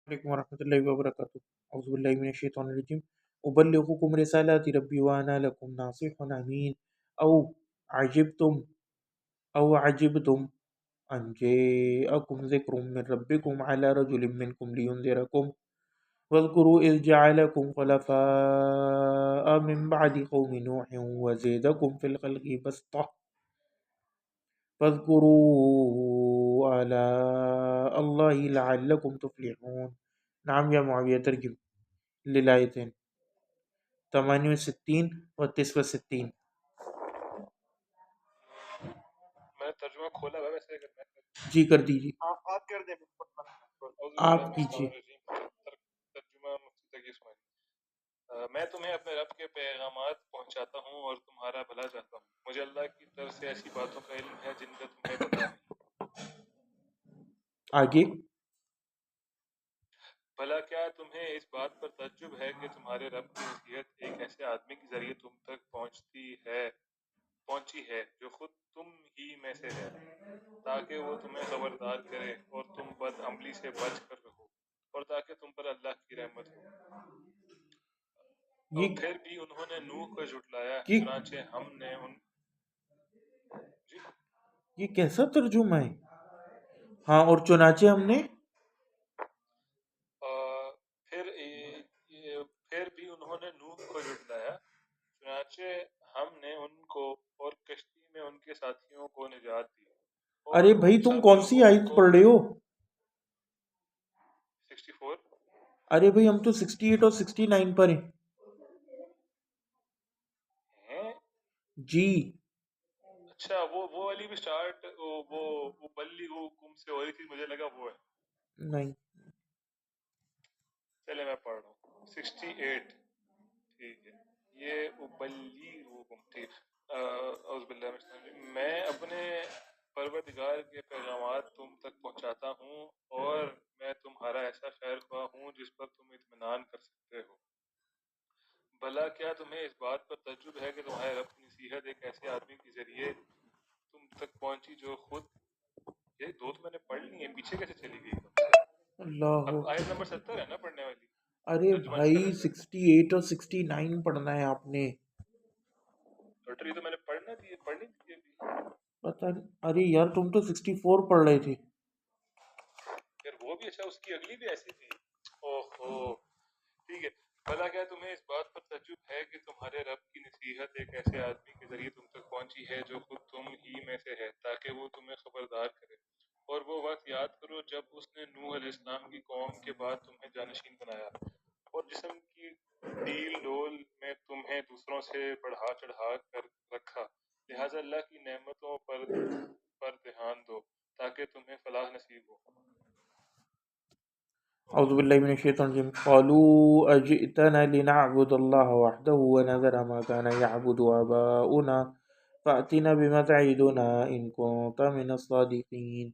عليكم ورحمة الله وبركاته. أعوذ بالله من الشيطان الرجيم. أبلغكم رسالات ربي وأنا لكم ناصح أمين. أو عجبتم أو عجبتم أن جاءكم ذكر من ربكم على رجل منكم لينذركم واذكروا إذ جعلكم خلفاء من بعد قوم نوح وزيدكم في الخلق بسطة فاذكروا آلاء الله لعلكم تفلحون. نعم يا معاوية، ترجم للآيتين 68 و 69. میں نے ترجمہ کھولا ہوا ہے، ویسے اگر میں جی کر دیجیے، آپ کر دیں اعوذ آپ باللہ من کیجیے۔ الشیطان الرجیم۔ ترجمہ مفتی تقی اسماعیل۔ میں تمہیں اپنے رب کے پیغامات پہنچاتا ہوں اور تمہارا بھلا چاہتا ہوں، مجھے اللہ کی طرف سے ایسی باتوں کا علم ہے جن کا تمہیں پتہ نہیں۔ آگے بھلا کیا تمہیں اس بات پر تعجب ہے کہ تمہارے رب کی نصیحت ایک ایسے آدمی کے ذریعے تم تک پہنچی ہے جو خود تم ہی میں سے ہے، تاکہ وہ تمہیں خبردار کرے اور تم بد عملی سے بچ کر رہو، اور تاکہ تم پر اللہ کی رحمت ہو۔ اور یہ پھر بھی انہوں نے نوح کو جھٹلایا، یہ چنانچہ ہم نے ان جی یہ کیسا ترجمہ ہے؟ ہاں، اور چنانچہ ہم نے پھر پھر بھی انہوں نے نوح کو جھٹلایا، چنانچہ ہم نے ان کو اور کشتی میں ان کے ساتھیوں کو نجات دی، اور ارے بھائی ان تم سب کون سی لوگوں آیت کو پڑھ رہے ہو؟ 64 ارے بھائی ہم تو 68 اور 69 پر ہیں۔ ہیں۔ جی اچھا وہ والی بھی سٹارٹ وہ بلی وہ کم سے ہو رہی تھی، مجھے لگا وہ ہے۔ نہیں، چلے میں پڑھ رہا ہوں 68۔ ٹھیک ہے، یہ ابلیغکم، ٹھیک۔ اعوذ باللہ من الشیطان الرجیم۔ میں اپنے پروردگار کے پیغامات تم تک پہنچاتا ہوں، اور میں تمہارا ایسا خیر خواہ ہوں جس پر تم اطمینان کر سکتے ہو۔ بھلا کیا تمہیں اس بات پر تعجب ہے کہ تمہارے رب کی نصیحت ایک ایسے آدمی کے ذریعے تم تک پہنچی جو خود، یہ دو تو میں نے پڑھ لی ہیں، پیچھے کیسے چلی گئی ایک دم سے؟ اللہ اب آیت نمبر 70 ہے نا پڑھنے والی؟ ارے ترجمہ نہیں بھائی کر رہے تھے 68 اور 69 پڑھنا ہے آپ نے۔ لوٹری تو میں نے پڑھنی تھی ابھی۔ پتہ نہیں، ارے یار تم تو 64 پڑھ رہے تھے۔ پھر وہ بھی اچھا، اس کی اگلی بھی ایسی تھی۔ اوہو، ٹھیک ہے۔ بھلا کیا تمہیں اس بات پر تعجب ہے کہ تمہارے رب کی نصیحت ایک ایسے آدمی کے ذریعے تم تک پہنچی ہے جو خود تم ہی میں سے ہے، تاکہ وہ تمہیں خبردار کرے۔ اور وہ وقت یاد کرو جب اس نے نوح علیہ السلام کی قوم کے بعد تمہیں جانشین بنایا، اور جسم کی ڈیل ڈول میں تمہیں دوسروں سے بڑھا چڑھا کر رکھا، لہٰذا اللہ کی نعمتوں پر دھیان دو تاکہ تمہیں فلاح نصیب ہو۔ اعوذ باللہ من الشیطان الرجیم۔ قالوا اجئتنا لنعبد اللہ وحده ونذر ما كان يعبد آباؤنا فأتنا بما تعدنا ان كنت من الصادقین۔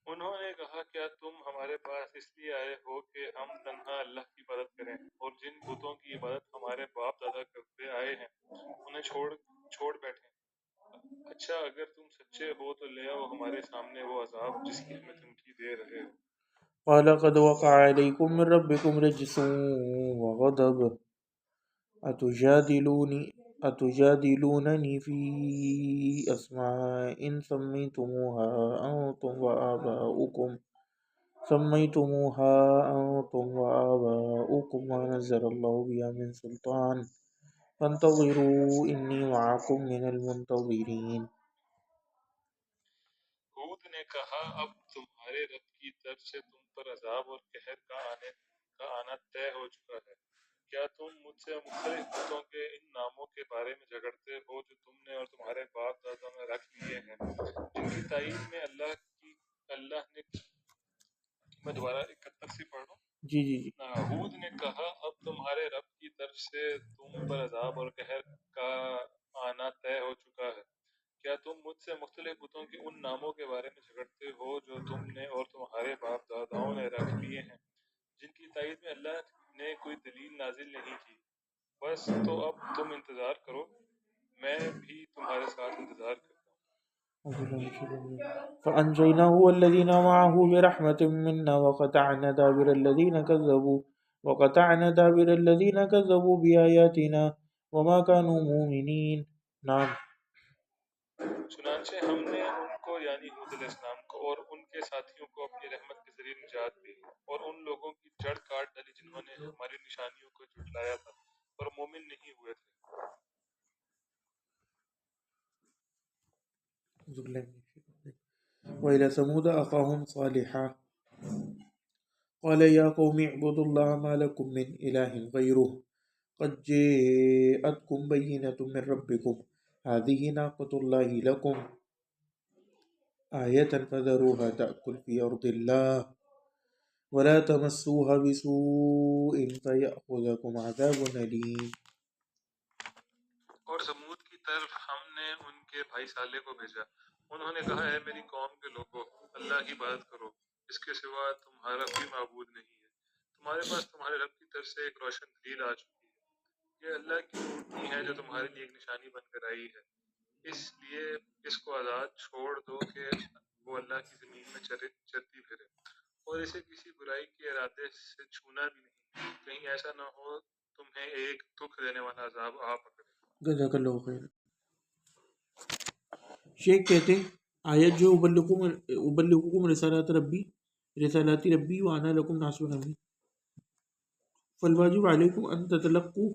انہوں نے کہا، کیا تم ہمارے پاس اس لیے آئے ہو کہ ہم تنہا اللہ کی عبادت کریں، اور جن بتوں کی عبادت ہمارے باپ دادا کرتے آئے ہیں انہیں چھوڑ بیٹھیں؟ اچھا اگر تم سچے ہو تو لے آؤ ہمارے سامنے وہ عذاب جس کی ہمیں دھمکی دے رہے ہو۔ قال قد وقع عليكم من ربكم رجس وغضب أتجادلونني في أسماء سميتموها أنتم وآباؤكم ما نزل الله بها من سلطان فانتظروا إني معكم من المنتظرين۔ ہود نے کہا، اب تمہارے رب کی طرف سے تم پر عذاب اور قہر کا آنا طے ہو چکا ہے۔ کیا تم مجھ سے مختلف بتوں کے ان ناموں کے بارے میں جھگڑتے ہو جو تم نے اور تمہارے باپ دادا نے رکھ لیے ہیں، جن کی تائید میں اللہ نے میں دوبارہ 71 سے پڑھ رہا ہوں۔ جی جی جی۔ ہود نے کہا، اب تمہارے رب کی طرف سے تم پر عذاب اور قہر کا آنا طے ہو چکا ہے۔ کیا تم مجھ سے مختلف بتوں کے ان ناموں کے بارے میں جھگڑتے ہو جو تم نے اور تمہارے باپ داداؤں نے رکھ لیے ہیں، جن کی تائید میں اللہ نے کوئی دلیل نازل نہیں کی؟ بس تو اب تم انتظار کرو، میں بھی تمہارے ساتھ انتظار کرتا ہوں۔ فأنجيناه والذين معه برحمة منا وقطعنا دابر الذين كذبوا بآياتنا وما كانوا مؤمنين. نعم. چنانچہ ہم نے ان کو یعنی حود علیہ السلام کو اور ان کے ساتھیوں کو اپنی رحمت کے ذریعے نجات دی اور ان لوگوں کی جڑ کاٹ ڈالی جنہوں نے ہماری نشانیوں کو جھٹلایا تھا اور مومن نہیں ہوئے تھے. وإلى ثمود أخاهم صالحا قال يا قوم اعبدوا الله ما لكم من إله غيره قد جاءتكم بينة من ربكم هذه ناقة الله لكم آية فذروها تأكل في أرض الله ولا تمسوها بسوء فيأخذكم عذاب أليم. اور سمود کی طرف ہم نے ان کے بھائی صالح کو بھیجا. انہوں نے کہا اے میری قوم کے لوگوں اللہ کی عبادت کرو، اس کے سوا تمہارا کوئی معبود نہیں ہے. تمہارے پاس تمہارے رب کی طرف سے ایک روشن دلیل آ چکی ہے. یہ اللہ کی اونٹنی ہے جو تمہارے لیے ایک نشانی بن کر آئی ہے، اس لیے اس کو آزاد چھوڑ دو کہ وہ اللہ کی زمین میں چرتی پھرے، اور اسے کسی برائی کے ارادے سے چھونا بھی نہیں، کہیں ایسا نہ ہو تمہیں ایک دکھ دینے والا عذاب آ پکڑے. جزاک اللہ خیر. شیخ کہتے ہیں آیت جو ابلغکم رسالات ربی وانا لکم ناصح امین فالواجب علیکم ان تتلقوا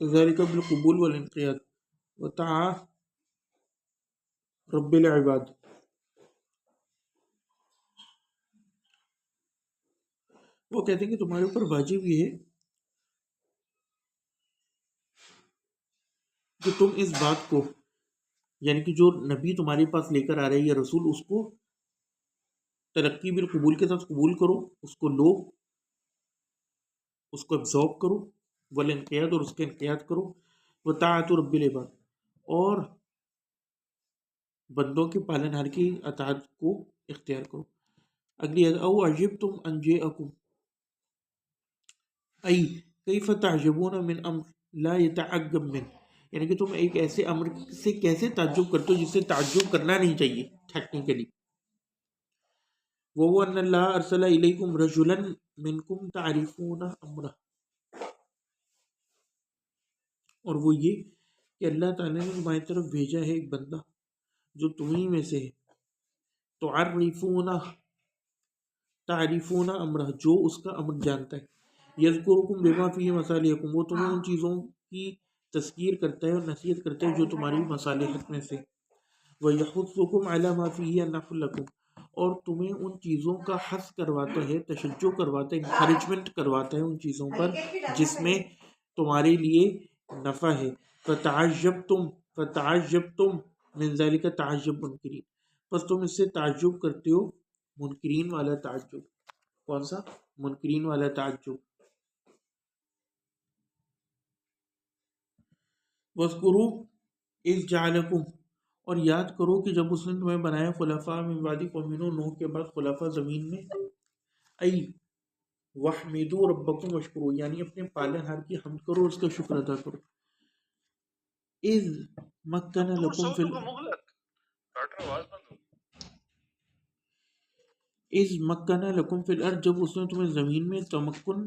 ذلك بالقبول والانقياد وطاعة رب العباد. وہ کہتے ہیں کہ تمہارے اوپر واجب یہ ہے کہ تم اس بات کو یعنی کہ جو نبی تمہارے پاس لے کر آ رہے ہیں یا رسول اس کو تلقی بالقبول کے ساتھ قبول کرو، اس کو لو، اس کو ابزارب کرو، والانقیاد اور اس کے انقیاد کرو، وطاعت رب العباد اور بندوں کے پالن ہار کی اطاعت کو اختیار کرو. اگلی او عجبتم ان جاءکم ای کیف تعجبون من امر لا يتعجب من، یعنی کہ تم ایک ایسے امر سے کیسے تعجب کرتے ہو جس سے تعجب کرنا نہیں چاہیے ٹیکنیکلی. وَهُوَ أَنَّ اللَّهَ أَرْسَلَ إِلَيْكُمْ رَجُلًا مِّنْكُمْ تَعْرِفُونَ أَمْرَهُ، اور وہ یہ کہ اللہ تعالیٰ نے تمہاری طرف بھیجا ہے ایک بندہ جو تمہیں میں سے ہے. تعریفون امرہ، جو اس کا امر جانتا ہے. یذکرکم بما فیہ مصالحکم، وہ تمہیں ان چیزوں کی تذکیر کرتا ہے اور نصیحت کرتا ہے جو تمہاری مصالحت میں سے. ویحثکم علی ما فیہ نفع لکم، اور تمہیں ان چیزوں کا حث کرواتا ہے، تشجع کرواتا ہے، انکریجمنٹ کرواتا ہے ان چیزوں پر جس میں تمہارے لیے نفع ہے. فتعجبتم من ذلک تعجب منکرین، پس تم اس سے تعجب کرتے ہو منکرین والا تعجب. کون سا؟ منکرین والا تعجب. وَاذْكُرُوا اِذْ جَعَلَكُمْ، اور یاد کرو کہ جب اس نے تمہیں بنایا خلفاء من بعد قوم نوح کے بعد خلفاء زمین میں. ای وَحْمِدُوا رَبَّكُمْ وَاشْكُرُوا، یعنی اپنے پالن ہار کی حمد کرو اور اس کا شکر ادا کرو. اِذْ مَكَّنَ لَكُمْ فِي الْأَرْضِ، جب اس نے تمہیں زمین میں تمکن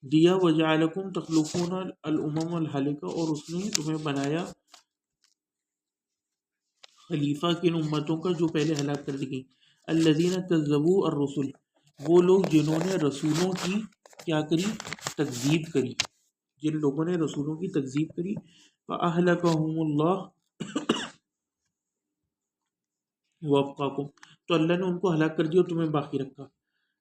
دیا. وَجَعَلَكُمْ تَخْلُفُونَ الْأُمَمَ الْهَالِكَةَ، اور اس نے تمہیں بنایا خلیفہ کن امتوں کا جو پہلے ہلاک کر دی گئی. الَّذِينَ كَذَّبُوا الرُّسُلَ، وہ لوگ جنہوں نے رسولوں کی کیا کری؟ تکذیب کری. جن لوگوں نے رسولوں کی تکذیب کری. فَأَهْلَكَهُمُ اللَّهُ وَأَبْقَاكُمْ، تو اللہ نے ان کو ہلاک کر دیا اور تمہیں باقی رکھا.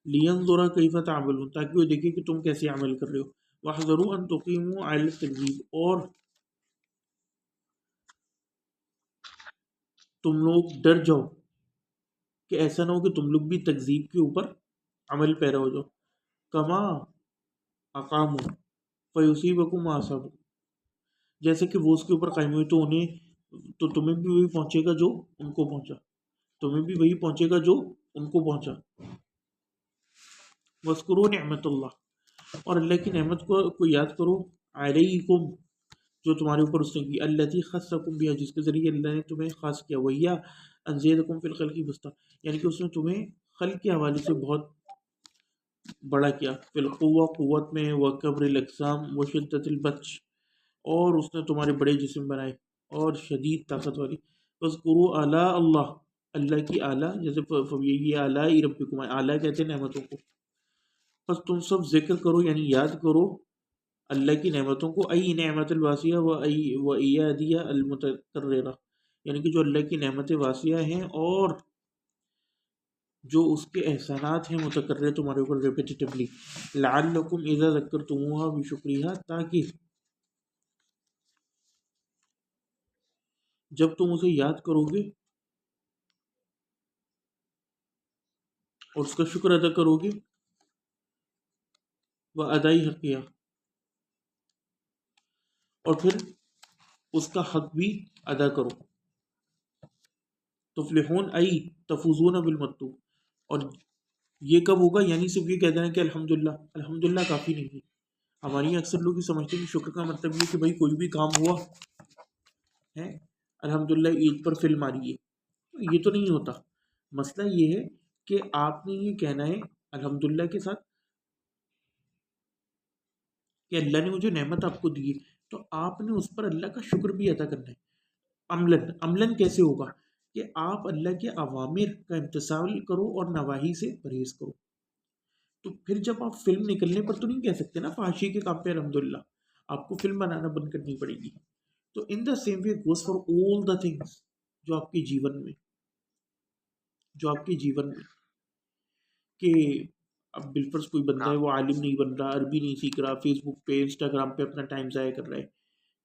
لِيَنْظُرَ كَيْفَ تَعْمَلُونَ، تاکہ وہ دیکھے کہ تم کیسے عمل کر رہے ہو. وَاحْذَرُوا أَن تُقِيمُوا عَلَى التَّكْذِيبِ، اور تم لوگ ڈر جاؤ کہ ایسا نہ ہو کہ تم لوگ بھی تکذیب کے اوپر عمل پیرا ہو جاؤ. کما اقاموا فیصیبکم ما اصابکم، جیسے کہ وہ اس کے اوپر قائم ہوئے تو تمہیں بھی وہی پہنچے گا جو ان کو پہنچا، تمہیں بھی وہی پہنچے گا جو ان کو پہنچا. وَاذْكُرُوا نِعْمَتَ اللَّهِ، اور اللہ کی نعمت کو یاد کرو. علیکم، جو تمہارے اوپر اس نے کی، التی خصکم بها، جس کے ذریعے اللہ نے تمہیں خاص کیا، وہیا انزیدکم فی الخلق بسطا، یعنی کہ اس نے تمہیں خلق کے حوالے سے بہت بڑا کیا، فی القوہ، قوت میں، و کبر الاجسام و شدت البطش، اور اس نے تمہارے بڑے جسم بنائے اور شدید طاقت والی، فاذکروا آلاء اللہ، اللہ کی آلاء، جیسے یہ آلاء ربکم، آلاء کہتے ہیں نعمتوں کو، بس تم سب ذکر کرو یعنی یاد کرو اللہ کی نعمتوں کو، ای نعمت الواسعہ و ایادیہ المتکررہ، یعنی کہ جو اللہ کی نعمت واسعہ ہیں اور جو اس کے احسانات ہیں متکرر تمہارے اوپر ریپیٹیٹولی، لعلکم اذا ذکرتموها بشکریہ، تاکہ جب تم اسے یاد کرو گے اور اس کا شکر ادا کرو گے، وہ ادائی حقیہ، اور پھر اس کا حق بھی ادا کرو، تفلحون ای تفوزون بالمطلوب، اور یہ کب ہوگا، یعنی صرف یہ کہہ دینا کہ الحمدللہ، الحمدللہ کافی نہیں ہے، ہمارے یہاں اکثر لوگ یہ سمجھتے ہیں کہ شکر کا مطلب یہ کہ بھائی کوئی بھی کام ہوا ہے الحمدللہ عید پر فلم آ رہی ہے، یہ تو نہیں ہوتا، مسئلہ یہ ہے کہ آپ نے یہ کہنا ہے الحمدللہ کے ساتھ کہ اللہ نے مجھے نعمت آپ کو دی ہے، تو آپ نے اس پر اللہ کا شکر بھی ادا کرنا ہے، عملاً کیسے ہوگا کہ آپ اللہ کے اوامر کا امتثال کرو اور نواہی سے پرہیز کرو، تو پھر جب آپ فلم نکلنے پر تو نہیں کہہ سکتے نا فحاشی کے کام پہ الحمدللہ، آپ کو فلم بنانا بند کرنی پڑے گی، تو in the same way goes for all the things جو آپ کے جیون میں کہ اب بالفرض کوئی بندہ ہے وہ عالم نہیں بن رہا، عربی نہیں سیکھ رہا، فیس بک پہ انسٹاگرام پہ اپنا ٹائم ضائع کر رہا ہے،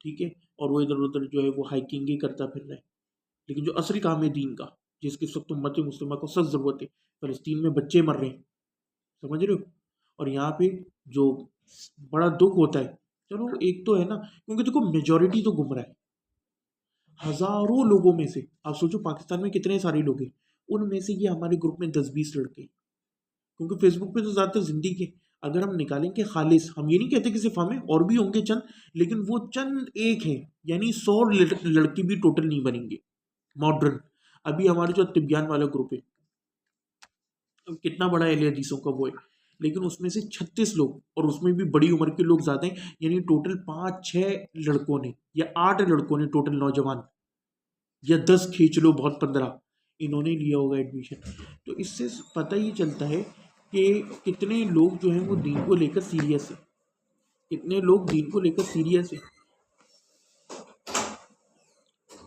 ٹھیک ہے، اور وہ ادھر ادھر جو ہے وہ ہائکنگ ہی کرتا پھر رہا ہے، لیکن جو اصلی کام ہے دین کا، جس کی اس وقت امت مسلمہ کو سخت ضرورت ہے، فلسطین میں بچے مر رہے ہیں، سمجھ رہے ہو، اور یہاں پہ جو بڑا دکھ ہوتا ہے، چلو ایک تو ہے نا، کیونکہ دیکھو میجورٹی تو گمراہ ہے، ہزاروں لوگوں میں سے آپ سوچو پاکستان میں کتنے سارے لوگ ہیں، ان میں سے یہ ہمارے گروپ میں 10-20 لڑکے، کیونکہ فیس بک پہ تو زیادہ تر زندگی کے، اگر ہم نکالیں کہ خالص، ہم یہ نہیں کہتے کہ صرف ہمیں، اور بھی ہوں گے چند، لیکن وہ چند ایک ہیں، یعنی 100 لڑکے بھی ٹوٹل نہیں بنیں گے ماڈرن، ابھی ہمارے جو طبیان والا گروپ ہے کتنا بڑا اہل حدیثوں کا وہ ہے، لیکن اس میں سے 36 لوگ، اور اس میں بھی بڑی عمر کے لوگ زیادہ ہیں، یعنی ٹوٹل 5-6 لڑکوں نے یا 8 لڑکوں نے ٹوٹل نوجوان، یا 10 کھینچ لو بہت 15 انہوں نے لیا ہوگا ایڈمیشن، تو اس سے پتہ یہ چلتا ہے کہ کتنے لوگ جو ہیں وہ دین کو لے کر سیریس ہیں، کتنے لوگ دین کو لے کر سیریس ہیں،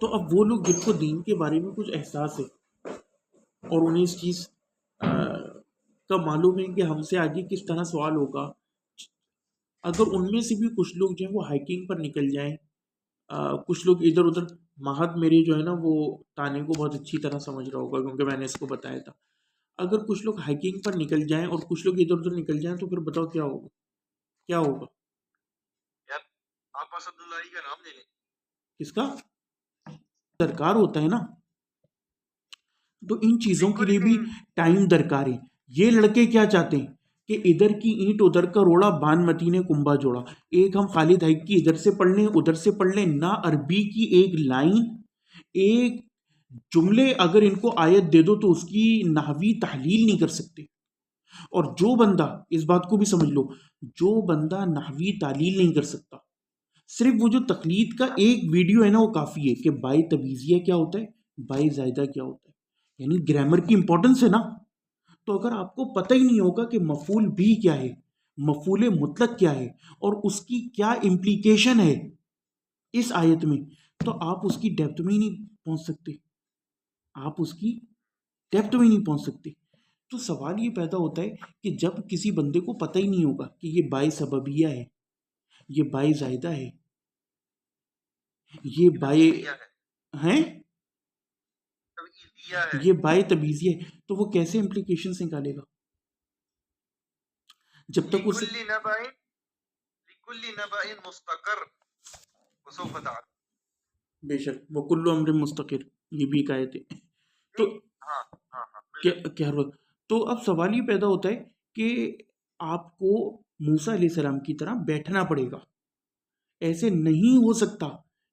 تو اب وہ لوگ جن کو دین کے بارے میں کچھ احساس ہے اور انہیں اس چیز کا معلوم ہے کہ ہم سے آگے کس طرح سوال ہوگا، اگر ان میں سے بھی کچھ لوگ جو ہیں وہ ہائکنگ پر نکل جائیں، کچھ لوگ ادھر ادھر، مہد میرے جو ہے نا وہ تانے کو بہت اچھی طرح سمجھ رہا ہوگا کیونکہ میں نے اس کو بتایا تھا، اگر کچھ لوگ ہائکنگ پر نکل جائیں اور کچھ لوگ ادھر ادھر نکل جائیں تو پھر بتاؤ کیا ہوگا یار آپ اسد اللہ کا نام لے لیں، کس کا درکار ہوتا ہے نا، تو ان چیزوں کے لیے بھی ٹائم درکار ہے، یہ لڑکے کیا چاہتے ہیں کہ ادھر کی اینٹ ادھر کا روڑا، بان متی نے کنبا جوڑا، ایک ہم خالد حق کی ادھر سے پڑھ لیں ادھر سے پڑھ لیں، نہ عربی کی ایک لائن، ایک جملے اگر ان کو آیت دے دو تو اس کی نحوی تحلیل نہیں کر سکتے، اور جو بندہ، اس بات کو بھی سمجھ لو، جو بندہ نحوی تعلیل نہیں کر سکتا، صرف وہ جو تقلید کا ایک ویڈیو ہے نا وہ کافی ہے کہ بائی تبیزیہ کیا ہوتا ہے، بائی زائدہ کیا ہوتا ہے، یعنی گرامر کی امپورٹنس ہے نا، تو اگر آپ کو پتہ ہی نہیں ہوگا کہ مفعول بھی کیا ہے، مفعول مطلق کیا ہے، اور اس کی کیا امپلیکیشن ہے اس آیت میں، تو آپ اس کی ڈیپتھ میں ہی نہیں پہنچ سکتے، آپ اس کی ڈیپتھ میں نہیں پہنچ سکتے، تو سوال یہ پیدا ہوتا ہے کہ جب کسی بندے کو پتہ ہی نہیں ہوگا کہ یہ بائی سببیہ ہے، یہ بائی زائدہ ہے، یہ بائی ہیں، یہ بائی تبیزیہ ہے، تو وہ کیسے امپلیکیشنز نکالے گا جب تک اسے بے شک وہ کل امر مستقر، یہ بھی ایک آیت ہے، تو کیا تو اب سوال یہ پیدا ہوتا ہے کہ آپ کو موسیٰ علیہ السلام کی طرح بیٹھنا پڑے گا، ایسے نہیں ہو سکتا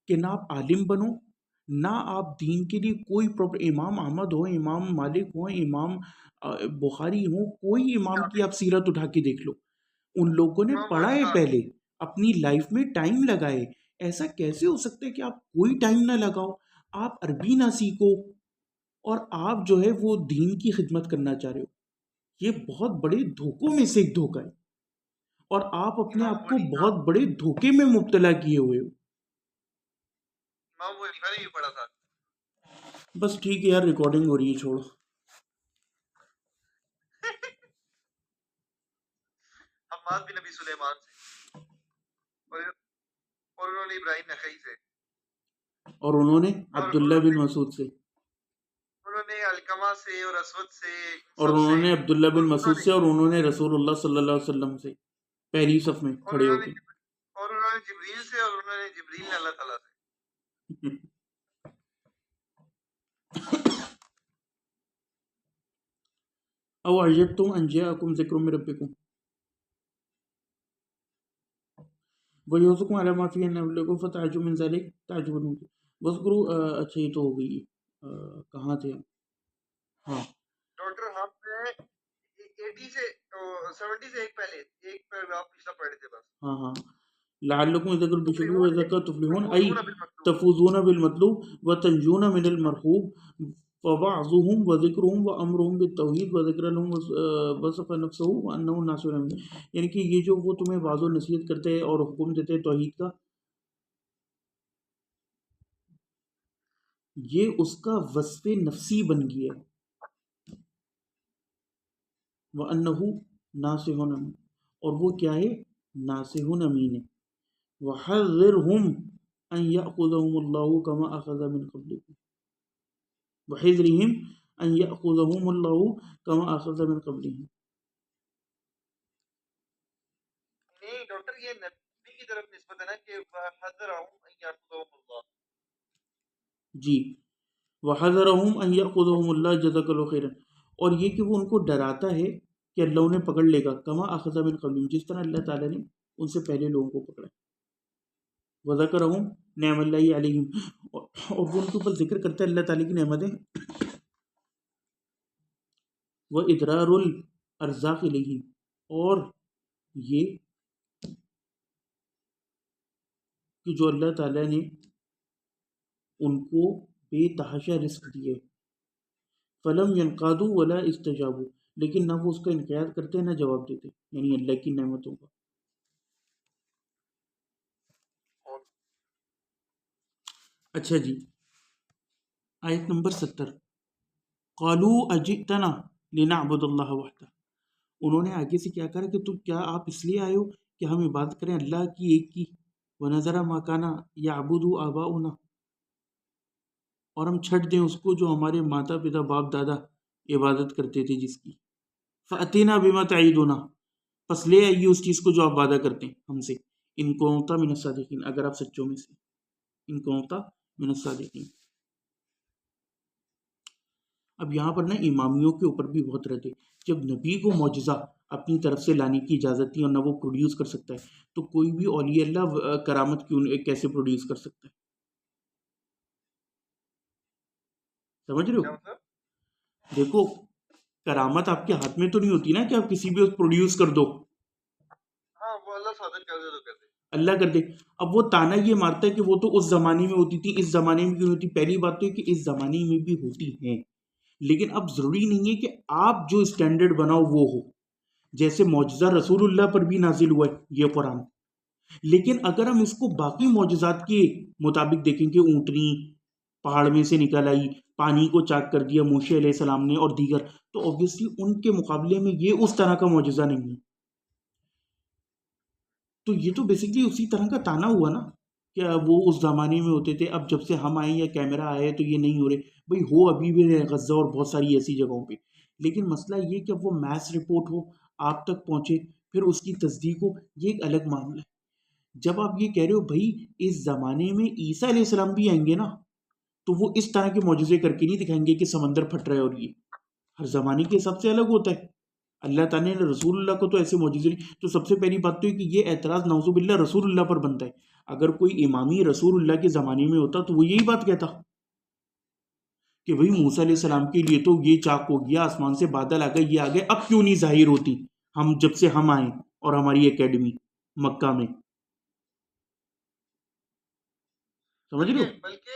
کہ نہ آپ عالم بنو، نہ آپ دین کے لیے کوئی پراپر، امام احمد ہو، امام مالک ہو، امام بخاری ہو، کوئی امام کی آپ سیرت اٹھا کے دیکھ لو، ان لوگوں نے امام پڑھا ہے مالک پہلے، اپنی لائف میں ٹائم لگائے. ایسا کیسے ہو سکتا ہے کہ آپ کوئی ٹائم نہ لگاؤ، آپ عربی نہ سیکھو اور آپ جو ہے وہ دین کی خدمت کرنا چاہ رہے ہو؟ یہ بہت بڑے دھوکوں میں سے ایک دھوکہ ہے، اور آپ اپنے امام آپ ابو کو حنیفہ بہت بڑے دھوکے میں مبتلا کیے ہوئے ہو. امام ابو حنیفہ نے بھی پڑھا تھا. بس ٹھیک ہے یار، ریکارڈنگ ہو رہی ہے، چھوڑو. حماد بن نبی سلیمان سے، اور انہوں نے ابراہیم نخعی سے، اور انہوں نے اور عبداللہ بن مسعود سے، انہوں نے علقمہ سے اور اسود سے، ان اور سب انہوں سے. نے عبداللہ اور بن انہوں مسعود نے سے، اور انہوں نے رسول اللہ صلی اللہ علیہ وسلم سے پہلی صف میں اور کھڑے ہو انہوں نے کے. اور انہوں نے جبریل سے، اور انہوں نے جبریل نے اللہ تعالیٰ سے. او عجبتم ان جاءکم ذکر من ربکم ویوزکم علی ما فی انبلکم فتعجب من ذلک تعجبون واذکروا. اچھا یہ تو ہو گئی. کہاں تھے ہم؟ ہاں ڈاکٹر ہم نے 80 سے 70 سے ایک پہلے ایک پیراگراف پچھلا پڑھے تھے بس. ہاں ہاں. لعلکم اذا کن بشکر و تفلحون اذا تفلحون ای تفوزون بالمطلوب. تفوزون بالمطلوب وتنجون من المرحوب فبعضهم وذکرهم وامرهم بالتوحید وذکر لهم وصف نفسه وانه الناصر امین. یعنی کہ یہ جو وہ تمہیں واضح و نصیحت کرتے ہیں اور حکم دیتے ہیں توحید کا، یہ اس کا وصف نفسی بن گیا ہے. وانه ناصح امین، اور وہ کیا ہے؟ ناصح امین ہے. وحذرهم ان ياخذهم الله كما اخذ من قبلكم وحذرهم ان ياخذهم الله كما اخذ من قبلهم. نہیں ڈاکٹر یہ نبی کی طرف نسبت ہے نا کہ حضرهم ان يأخذهم اللہ. جی، وحذرهم ان ياخذهم الله جزاك الله خيرا، اور یہ کہ وہ ان کو ڈراتا ہے کہ اللہ انہیں پکڑ لے گا، کما اخذ من قبلهم، جس طرح اللہ تعالیٰ نے ان سے پہلے لوگوں کو پکڑا. وذکرہم نعم اللہ علیہم، اور وہ ان کے اوپر ذکر کرتا ہے اللہ تعالیٰ کی نعمتیں. وادرار الارزاق علیہم، اور یہ کہ جو اللہ تعالیٰ نے ان کو بے تحاشا رزق دیے. فلم ینقادوا ولا استجابوا، لیکن نہ وہ اس کا انقیاد کرتے نہ جواب دیتے، یعنی اللہ کی نعمتوں کا. اچھا جی، آیت نمبر 70. قالوا اجئتنا لنعبد اللہ وحدہ، انہوں نے آگے سے کیا کہا کہ تم کیا آپ اس لیے آئے ہو کہ ہم عبادت کریں اللہ کی ایک کی، ونذر ما کان یعبد آباؤنا، اور ہم چھٹ دیں اس کو جو ہمارے ماتا پتا باپ دادا عبادت کرتے تھے جس کی. فاتینا بما تعیدنا، پس لے آئیے اس چیز کو جو آپ وعدہ کرتے ہیں ہم سے، ان کنت من الصادقین، اگر آپ سچوں میں سے، ان کنت من الصادقین. اب یہاں پر نا امامیوں کے اوپر بھی بہت رہتے. جب نبی کو معجزہ اپنی طرف سے لانے کی اجازت تھی اور نہ وہ پروڈیوس کر سکتا ہے، تو کوئی بھی اولیاء اللہ کرامت کیوں کیسے پروڈیوس کر سکتا ہے؟ سمجھ رہے کیا ہو؟ مطلب؟ دیکھو، کرامت آپ کے ہاتھ میں تو نہیں ہوتی نا کہ آپ کسی بھی وقت پروڈیوس کر دو. ہاں وہ اللہ صادق کر دے تو کر دے. اللہ کر دے. اب وہ تانا یہ مارتا ہے کہ وہ تو اس زمانے میں ہوتی تھی، اس زمانے میں کیوں ہوتی؟ پہلی بات تو یہ کہ اس زمانے میں بھی ہوتی ہیں، لیکن اب ضروری نہیں ہے کہ آپ جو اسٹینڈرڈ بناؤ وہ ہو. جیسے معجزہ رسول اللہ پر بھی نازل ہوا ہے یہ قرآن، لیکن اگر ہم اس کو باقی معجزات کے مطابق دیکھیں کہ اونٹنی پہاڑ میں سے نکل آئی، پانی کو چاک کر دیا موسیٰ علیہ السلام نے، اور دیگر، تو اوبویسلی ان کے مقابلے میں یہ اس طرح کا معجزہ نہیں ہے. تو یہ تو بیسکلی اسی طرح کا تانا ہوا نا کہ وہ اس زمانے میں ہوتے تھے، اب جب سے ہم آئے یا کیمرہ آئے تو یہ نہیں ہو رہے. بھئی ہو ابھی بھی غزہ اور بہت ساری ایسی جگہوں پہ، لیکن مسئلہ یہ کہ اب وہ میس رپورٹ ہو، آپ تک پہنچے، پھر اس کی تصدیق ہو، یہ ایک الگ معاملہ ہے. جب آپ یہ کہہ رہے ہو بھائی اس زمانے میں عیسیٰ علیہ السلام بھی آئیں گے نا، تو وہ اس طرح کے معجزے کر کے نہیں دکھائیں گے کہ سمندر پھٹ رہا ہے، اور یہ ہر زمانے کے حساب سے الگ ہوتا ہے. اللہ تعالیٰ نے رسول اللہ کو تو ایسے معجزے نہیں. تو سب سے پہلی بات تو ہے کہ یہ اعتراض نعوذ باللہ رسول اللہ پر بنتا ہے. اگر کوئی امامی رسول اللہ کے زمانے میں ہوتا تو وہ یہی بات کہتا کہ بھئی موسیٰ علیہ السلام کے لیے تو یہ چاک ہو گیا، آسمان سے بادل آ گئے، یہ آ گئے، اب کیوں نہیں ظاہر ہوتی ہم جب سے ہم آئیں اور ہماری اکیڈمی مکہ میں، سمجھ رہے ہو؟ بلکہ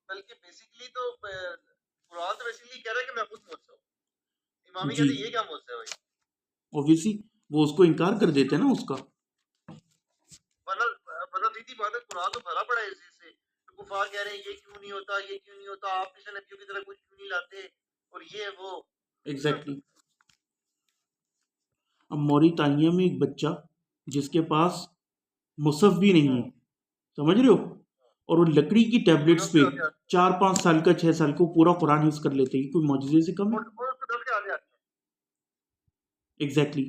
بلکہ بیسیکلی تو قرآن تو بیسیکلی کہہ رہا ہے کہ میں خود موسیٰ ہوں. امامی جی کہتے ہیں یہ کیا موسیٰ ہے بھائی؟ اوبیسلی وہ اس کو انکار کر دیتے ہیں نا اس کا. ورنہ سیدھی بات ہے، قرآن تو بھرا پڑا ہے اس سے. کفار کہہ رہے ہیں یہ کیوں نہیں ہوتا، یہ کیوں نہیں ہوتا، آپ پچھلے نبیوں کی طرح کچھ کیوں نہیں لاتے، اور یہ وہ. ایگزیکٹلی. اب موریتانیہ میں ایک بچہ جس کے پاس مصحف بھی نہیں ہے، سمجھ رہے ہو، اور وہ لکڑی کی ٹیبلٹس پہ 4-5 سال کا 6 سال کو پورا قرآن حفظ کر لیتے ہیں، کوئی معجزے سے کم ہے؟ اور اس کو 10 کے آگے آتے ہیں. ایگزیکٹلی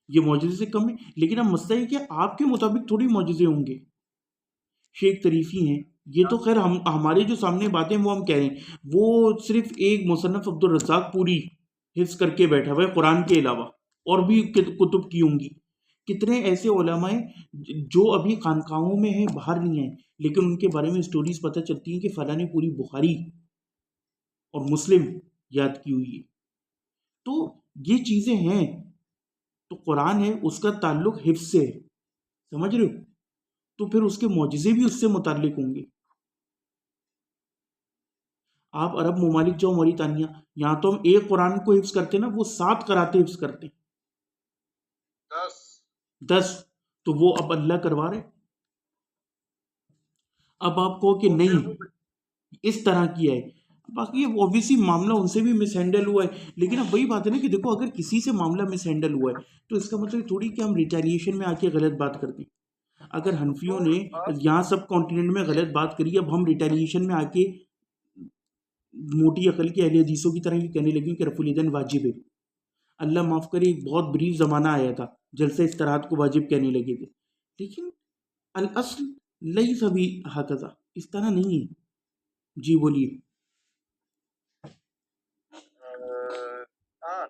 یہ معجزے سے کم ہے. لیکن اب مسئلہ ہے کہ آپ کے مطابق تھوڑی معجزے ہوں گے. شیخ طریفی ہیں، یہ تو خیر ہمارے جو سامنے باتیں وہ ہم کہہ رہے ہیں، وہ صرف ایک مصنف عبد الرزاق پوری حفظ کر کے بیٹھا ہوا ہے قرآن کے علاوہ، اور بھی کتب کی ہوں گی. کتنے ایسے علماء ہیں جو ابھی خانقاہوں میں ہیں، باہر نہیں ہیں، لیکن ان کے بارے میں سٹوریز پتہ چلتی ہیں کہ فلاں نے پوری بخاری اور مسلم یاد کی ہوئی ہے. تو یہ چیزیں ہیں. تو قرآن ہے، اس کا تعلق حفظ سے ہے، سمجھ رہے ہو، تو پھر اس کے معجزے بھی اس سے متعلق ہوں گے. آپ عرب ممالک جاؤ، موریتانیہ، یہاں تو ہم ایک قرآن کو حفظ کرتے نا، وہ 7 قراتیں حفظ کرتے، 10. تو وہ اب اللہ کروا رہے. اب آپ کہو کہ نہیں اس طرح کیا ہے، باقی اوبیسلی معاملہ ان سے بھی مس ہینڈل ہوا ہے. لیکن اب وہی بات ہے نا کہ دیکھو، اگر کسی سے معاملہ مس ہینڈل ہوا ہے تو اس کا مطلب تھوڑی کہ ہم ریٹیلیشن میں آ کے غلط بات کر دیں. اگر حنفیوں نے یہاں سب کانٹیننٹ میں غلط بات کری، اب ہم ریٹیلیشن میں آ کے موٹی عقل کے اہل حدیثوں کی طرح یہ کہنے لگیں کہ رفع الیدین واجب ہے. اللہ معاف کرے، ایک بہت بریف زمانہ آیا تھا جلسہ استراحت کو واجب کہنے لگے تھے، لیکن الاصل لیس بہکذا، اس طرح نہیں ہے. جی بولیے. ہاں،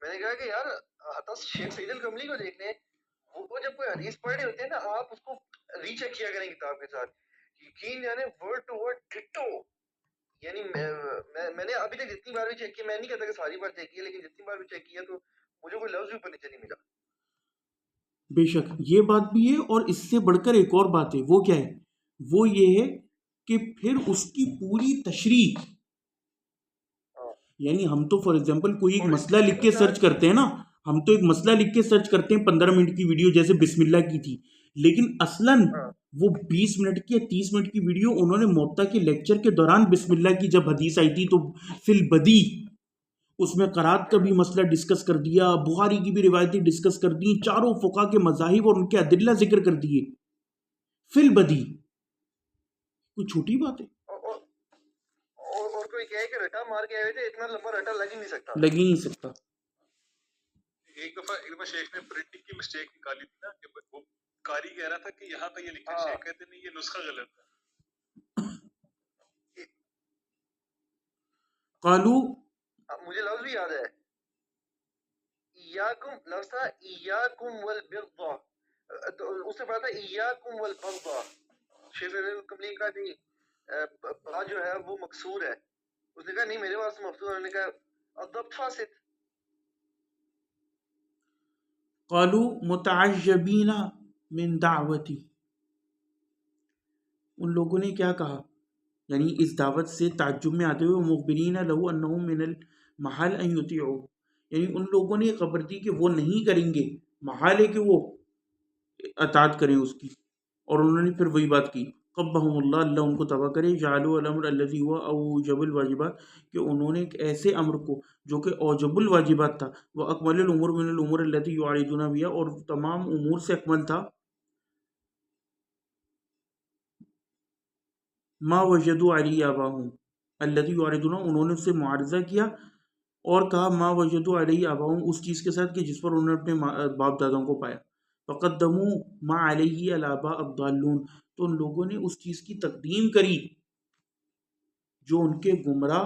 میں نے کہا کہ یار حتی شیخ سعید القملی کو دیکھ لیں، وہ جب کوئی حدیث پڑھ رہے ہوتے ہیں نا، آپ اس کو ری چیک کیا کریں کتاب کے ساتھ، یقین یعنی ورڈ ٹو ورڈ ڈٹو. یعنی میں نے ابھی تک جتنی بار بھی چیک کیا، میں نہیں کہتا کہ ساری بار چیک کیا، لیکن جتنی بار بھی چیک کیا تو مجھے کوئی لفظ بھی اوپر نیچے نہیں ملا. بے شک یہ بات بھی ہے، اور اس سے بڑھ کر ایک اور بات ہے. وہ کیا ہے؟ وہ یہ ہے کہ پھر اس کی پوری تشریح، یعنی ہم تو فار ایگزامپل کوئی ایک مسئلہ لکھ کے سرچ کرتے ہیں نا، ہم تو ایک مسئلہ لکھ کے سرچ کرتے ہیں 15 منٹ کی ویڈیو جیسے بسم اللہ کی تھی، لیکن اصلاً وہ 20 منٹ کی یا 30 منٹ کی ویڈیو انہوں نے موطا کے لیکچر کے دوران بسم اللہ کی جب حدیث آئی تھی تو فی البدی اس میں قرات کا بھی مسئلہ ڈسکس کر دیا، بخاری کی بھی روایتیں ڈسکس کر دی، چاروں فقہ کے مذاہب اور ان کے ادلہ ذکر کر دیے فی البدی. کوئی چھوٹی بات ہے؟ اور کوئی کہے کہ رٹا مار کے آئے تھے، اتنا لمبا رٹا لگ ہی نہیں سکتا. لگ ہی نہیں سکتا. ایک دفعہ شیخ نے پرنٹنگ کی مسٹیک نکالی تھی نا، کہ وہ قاری کہہ رہا تھا کہ یہاں پہ یہ لکھا ہے، شیخ کہتے نہیں یہ نسخہ غلط ہے. قالو، مجھے لفظ بھی یاد ہے، ایاکم، لفظ تھا ایاکم والبغض، تو اس سے پڑھا تھا ایاکم والبغض. شیخ القملی کا با جو ہے وہ مکسور ہے، اس نے کہا نہیں میرے پاس مفتوح ہے، انہوں نے کہا الضبط فاسد. قالو متعجبین من دعوتی، ان لوگوں نے کیا کہا، یعنی اس دعوت سے تعجب میں آتے ہوئے، مخبرین لہو انہم من المحال ان یطیعوا، یعنی ان لوگوں نے خبر دی کہ وہ نہیں کریں گے، محال ہے کہ وہ اطاعت کریں اس کی. اور انہوں نے پھر وہی بات کی، قبحہم اللہ، اللہ ان کو تباہ کرے، جعلوا الامر الذی هو اوجب الواجبات، کہ انہوں نے ایک ایسے امر کو جو کہ اوجب الواجبات تھا، وہ اکمل الامور من الامور التي يعارضون بها، اور تمام امور سے اکمل تھا، ما وجدوا علی آباہم الذی یعارضون، انہوں نے اس سے معارضہ کیا اور کہا ما وجدوا علی آباہم، اس چیز کے ساتھ کہ جس پر انہوں نے اپنے باپ دادوں کو پایا. فقدموا ما علیہ الآباء الضالون، تو ان لوگوں نے اس چیز کی تقدیم کری جو ان کے گمراہ